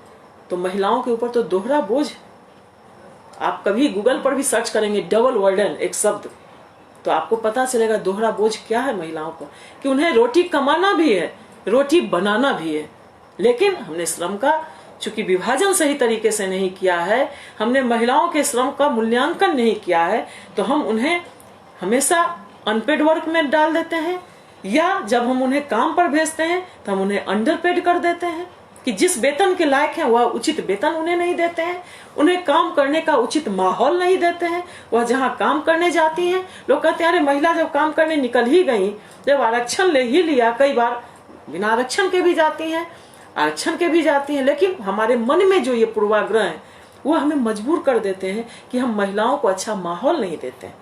[SPEAKER 1] तो महिलाओं के ऊपर तो दोहरा बोझ। आप कभी गूगल पर भी सर्च करेंगे डबल वर्डन एक शब्द, तो आपको पता चलेगा दोहरा बोझ क्या है महिलाओं पर, कि उन्हें रोटी कमाना भी है, रोटी बनाना भी है। लेकिन हमने श्रम का चूंकि विभाजन सही तरीके से नहीं किया है, हमने महिलाओं के श्रम का मूल्यांकन नहीं किया है, तो हम उन्हें हमेशा अनपेड वर्क में डाल देते हैं, या जब हम उन्हें काम पर भेजते हैं तो हम उन्हें अंडरपेड कर देते हैं कि जिस वेतन के लायक हैं वह उचित वेतन उन्हें नहीं देते हैं, उन्हें काम करने का उचित माहौल नहीं देते हैं। वह जहाँ काम करने जाती हैं, लोग कहते हैं अरे महिला जब काम करने निकल ही गई, जब आरक्षण ले ही लिया, कई बार बिना आरक्षण के भी जाती हैं, आरक्षण के भी जाती हैं, लेकिन हमारे मन में जो ये पूर्वाग्रह है वो हमें मजबूर कर देते हैं कि हम महिलाओं को अच्छा माहौल नहीं देते हैं।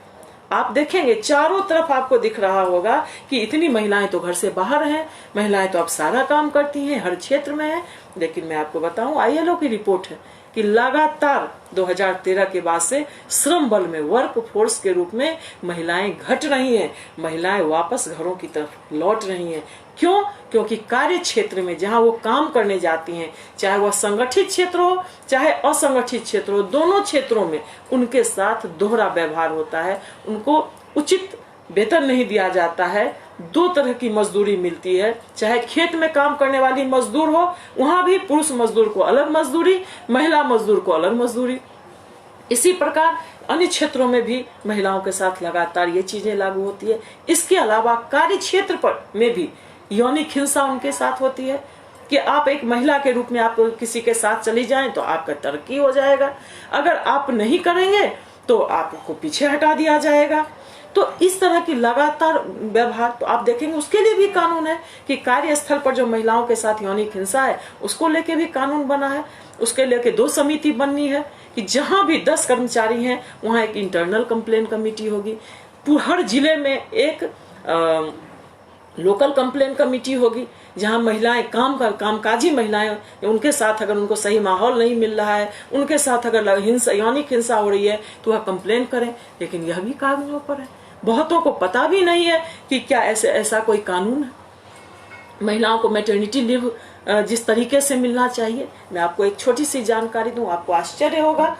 [SPEAKER 1] आप देखेंगे चारों तरफ आपको दिख रहा होगा कि इतनी महिलाएं तो घर से बाहर हैं, महिलाएं तो अब सारा काम करती हैं, हर क्षेत्र में है। लेकिन मैं आपको बताऊं, ILO की रिपोर्ट है कि लगातार 2013 के बाद से श्रम बल में, वर्क फोर्स के रूप में महिलाएं घट रही हैं, महिलाएं वापस घरों की तरफ लौट रही हैं। क्यों? क्योंकि कार्य क्षेत्र में जहां वो काम करने जाती हैं, चाहे वह संगठित क्षेत्र हो चाहे असंगठित क्षेत्र हो, दोनों क्षेत्रों में उनके साथ दोहरा व्यवहार होता है। उनको उचित वेतन नहीं दिया जाता है, 2 तरह की मजदूरी मिलती है। चाहे खेत में काम करने वाली मजदूर हो, वहां भी पुरुष मजदूर को अलग मजदूरी, महिला मजदूर को अलग मजदूरी। इसी प्रकार अन्य क्षेत्रों में भी महिलाओं के साथ लगातार ये चीजें लागू होती है। इसके अलावा कार्य क्षेत्र पर में भी यौनिक हिंसा उनके साथ होती है कि आप एक महिला के रूप में आप किसी के साथ चली जाएं तो आपका तरक्की हो जाएगा, अगर आप नहीं करेंगे तो आपको पीछे हटा दिया जाएगा। तो इस तरह की लगातार व्यवहार, तो आप देखेंगे उसके लिए भी कानून है कि कार्यस्थल पर जो महिलाओं के साथ यौनिक हिंसा है उसको लेके भी कानून बना है। उसके लेके 2 समिति बननी है कि जहां भी 10 कर्मचारी हैं वहां एक इंटरनल कंप्लेन कमेटी होगी। हर जिले में एक लोकल कंप्लेन कमेटी होगी, जहां महिलाएं कामकाजी महिलाएं, उनके साथ अगर उनको सही माहौल नहीं मिल रहा है, उनके साथ अगर यौनिक हिंसा हो रही है तो वह कंप्लेन करें। लेकिन यह भी कागजों पर है, बहुतों को पता भी नहीं है कि क्या ऐसा कोई कानून है। महिलाओं को मैटरनिटी लीव जिस तरीके से मिलना चाहिए, मैं आपको एक छोटी सी जानकारी दूं, आपको आश्चर्य होगा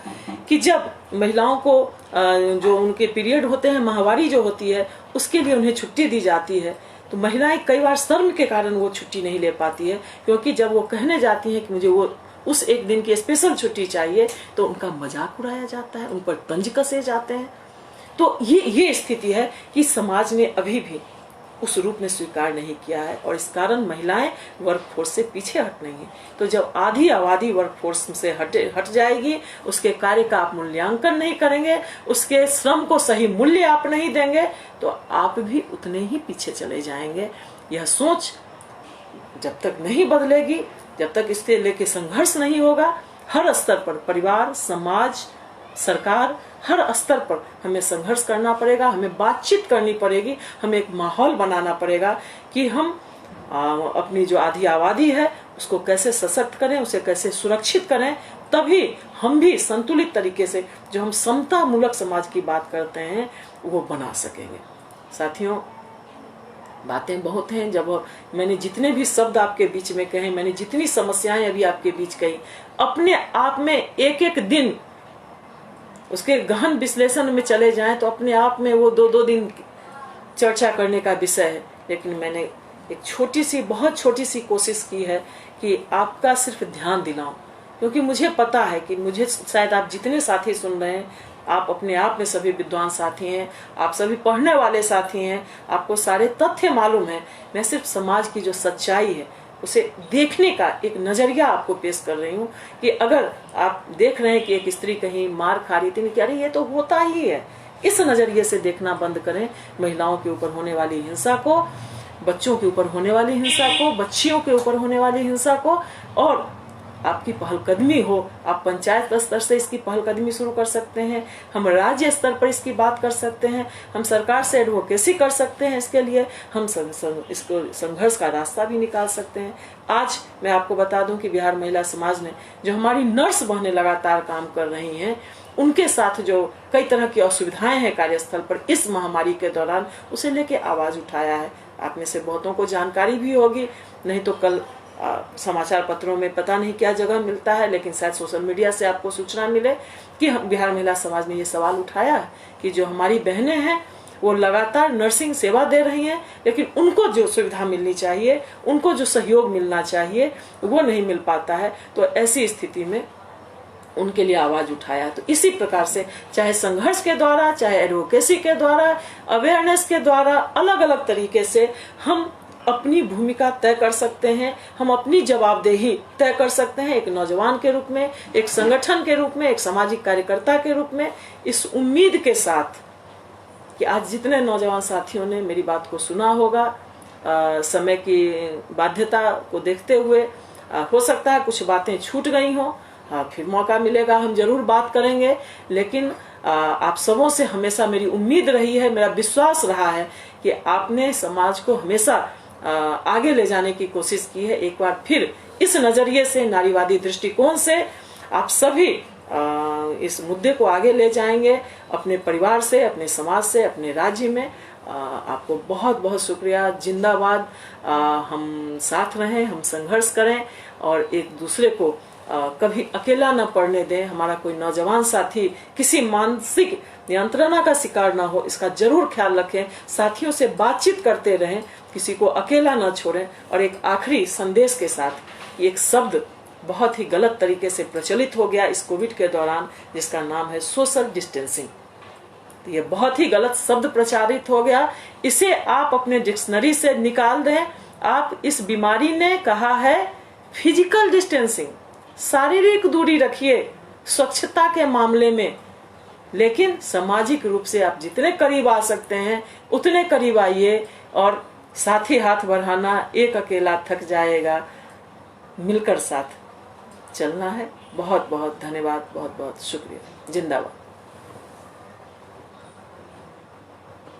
[SPEAKER 1] कि जब महिलाओं को जो उनके पीरियड होते हैं, माहवारी जो होती है, उसके लिए उन्हें छुट्टी दी जाती है, तो महिलाएं कई बार शर्म के कारण वो छुट्टी नहीं ले पाती है, क्योंकि जब वो कहने जाती हैं कि मुझे वो उस एक दिन की स्पेशल छुट्टी चाहिए, तो उनका मजाक उड़ाया जाता है, उन पर तंज कसे जाते हैं। तो ये स्थिति है कि समाज ने अभी भी उस रूप में स्वीकार नहीं किया है, और इस कारण महिलाएं वर्कफोर्स से पीछे हट रही हैं। तो जब आधी आबादी वर्कफोर्स से हट जाएगी, उसके कार्य का आप मूल्यांकन नहीं करेंगे, उसके श्रम को सही मूल्य आप नहीं देंगे, तो आप भी उतने ही पीछे चले जाएंगे। यह सोच जब तक नहीं बदलेगी, जब तक इससे लेके संघर्ष नहीं होगा, हर स्तर पर परिवार, समाज, सरकार, हर स्तर पर हमें संघर्ष करना पड़ेगा, हमें बातचीत करनी पड़ेगी, हमें एक माहौल बनाना पड़ेगा कि हम अपनी जो आधी आबादी है उसको कैसे सशक्त करें, उसे कैसे सुरक्षित करें, तभी हम भी संतुलित तरीके से जो हम समता मूलक समाज की बात करते हैं वो बना सकेंगे। साथियों, बातें बहुत हैं। जब मैंने जितने भी शब्द आपके बीच में कहे, मैंने जितनी समस्याएं अभी आपके बीच कही, अपने आप में एक एक दिन उसके गहन विश्लेषण में चले जाएं तो अपने आप में वो दो दिन चर्चा करने का विषय है। लेकिन मैंने एक छोटी सी, बहुत छोटी सी कोशिश की है कि आपका सिर्फ ध्यान दिलाऊं, क्योंकि मुझे पता है कि मुझे शायद आप जितने साथी सुन रहे हैं, आप अपने आप में सभी विद्वान साथी हैं, आप सभी पढ़ने वाले साथी हैं, आपको सारे तथ्य मालूम है। मैं सिर्फ समाज की जो सच्चाई है उसे देखने का एक नजरिया आपको पेश कर रही हूँ कि अगर आप देख रहे हैं कि एक स्त्री कहीं मार खा रही थी, अरे ये तो होता ही है, इस नजरिए से देखना बंद करें। महिलाओं के ऊपर होने वाली हिंसा को, बच्चों के ऊपर होने वाली हिंसा को, बच्चियों के ऊपर होने वाली हिंसा को, और आपकी पहलकदमी हो, आप पंचायत स्तर से इसकी पहलकदमी शुरू कर सकते हैं, हम राज्य स्तर पर इसकी बात कर सकते हैं, हम सरकार से एडवोकेसी कर सकते हैं, इसके लिए हम इसको संघर्ष का रास्ता भी निकाल सकते हैं। आज मैं आपको बता दूं कि बिहार महिला समाज ने, जो हमारी नर्स बहनें लगातार काम कर रही हैं, उनके साथ जो कई तरह की असुविधाएं हैं कार्यस्थल पर इस महामारी के दौरान, उसे लेके आवाज उठाया है। आप में से बहुतों को जानकारी भी होगी, नहीं तो कल समाचार पत्रों में पता नहीं क्या जगह मिलता है, लेकिन शायद सोशल मीडिया से आपको सूचना मिले कि बिहार महिला समाज ने ये सवाल उठाया है कि जो हमारी बहनें हैं वो लगातार नर्सिंग सेवा दे रही हैं, लेकिन उनको जो सुविधा मिलनी चाहिए, उनको जो सहयोग मिलना चाहिए, वो नहीं मिल पाता है। तो ऐसी स्थिति में उनके लिए आवाज उठाया। तो इसी प्रकार से चाहे संघर्ष के द्वारा, चाहे एडवोकेसी के द्वारा, अवेयरनेस के द्वारा, अलग अलग तरीके से हम अपनी भूमिका तय कर सकते हैं, हम अपनी जवाबदेही तय कर सकते हैं, एक नौजवान के रूप में, एक संगठन के रूप में, एक सामाजिक कार्यकर्ता के रूप में, इस उम्मीद के साथ कि आज जितने नौजवान साथियों ने मेरी बात को सुना होगा, समय की बाध्यता को देखते हुए हो सकता है कुछ बातें छूट गई हों, फिर मौका मिलेगा हम जरूर बात करेंगे। लेकिन आप सबों से हमेशा मेरी उम्मीद रही है, मेरा विश्वास रहा है कि आपने समाज को हमेशा आगे ले जाने की कोशिश की है। एक बार फिर इस नजरिए से, नारीवादी दृष्टिकोण से आप सभी इस मुद्दे को आगे ले जाएंगे, अपने परिवार से, अपने समाज से, अपने राज्य में। आपको बहुत बहुत शुक्रिया, जिंदाबाद। हम साथ रहें, हम संघर्ष करें और एक दूसरे को कभी अकेला न पड़ने दें। हमारा कोई नौजवान साथी किसी मानसिक यंत्रणा का शिकार ना हो, इसका जरूर ख्याल रखें। साथियों से बातचीत करते रहें, किसी को अकेला न छोड़ें। और एक आखिरी संदेश के साथ, एक शब्द बहुत ही गलत तरीके से प्रचलित हो गया इस कोविड के दौरान, जिसका नाम है सोशल डिस्टेंसिंग। तो ये बहुत ही गलत शब्द प्रचारित हो गया, इसे आप अपने डिक्शनरी से निकाल दें। आप, इस बीमारी ने कहा है फिजिकल डिस्टेंसिंग, शारीरिक दूरी रखिए स्वच्छता के मामले में, लेकिन सामाजिक रूप से आप जितने करीब आ सकते हैं उतने करीब आइए। और साथ ही हाथ बढ़ाना, एक अकेला थक जाएगा, मिलकर साथ चलना है। बहुत बहुत धन्यवाद, बहुत बहुत शुक्रिया, जिंदाबाद।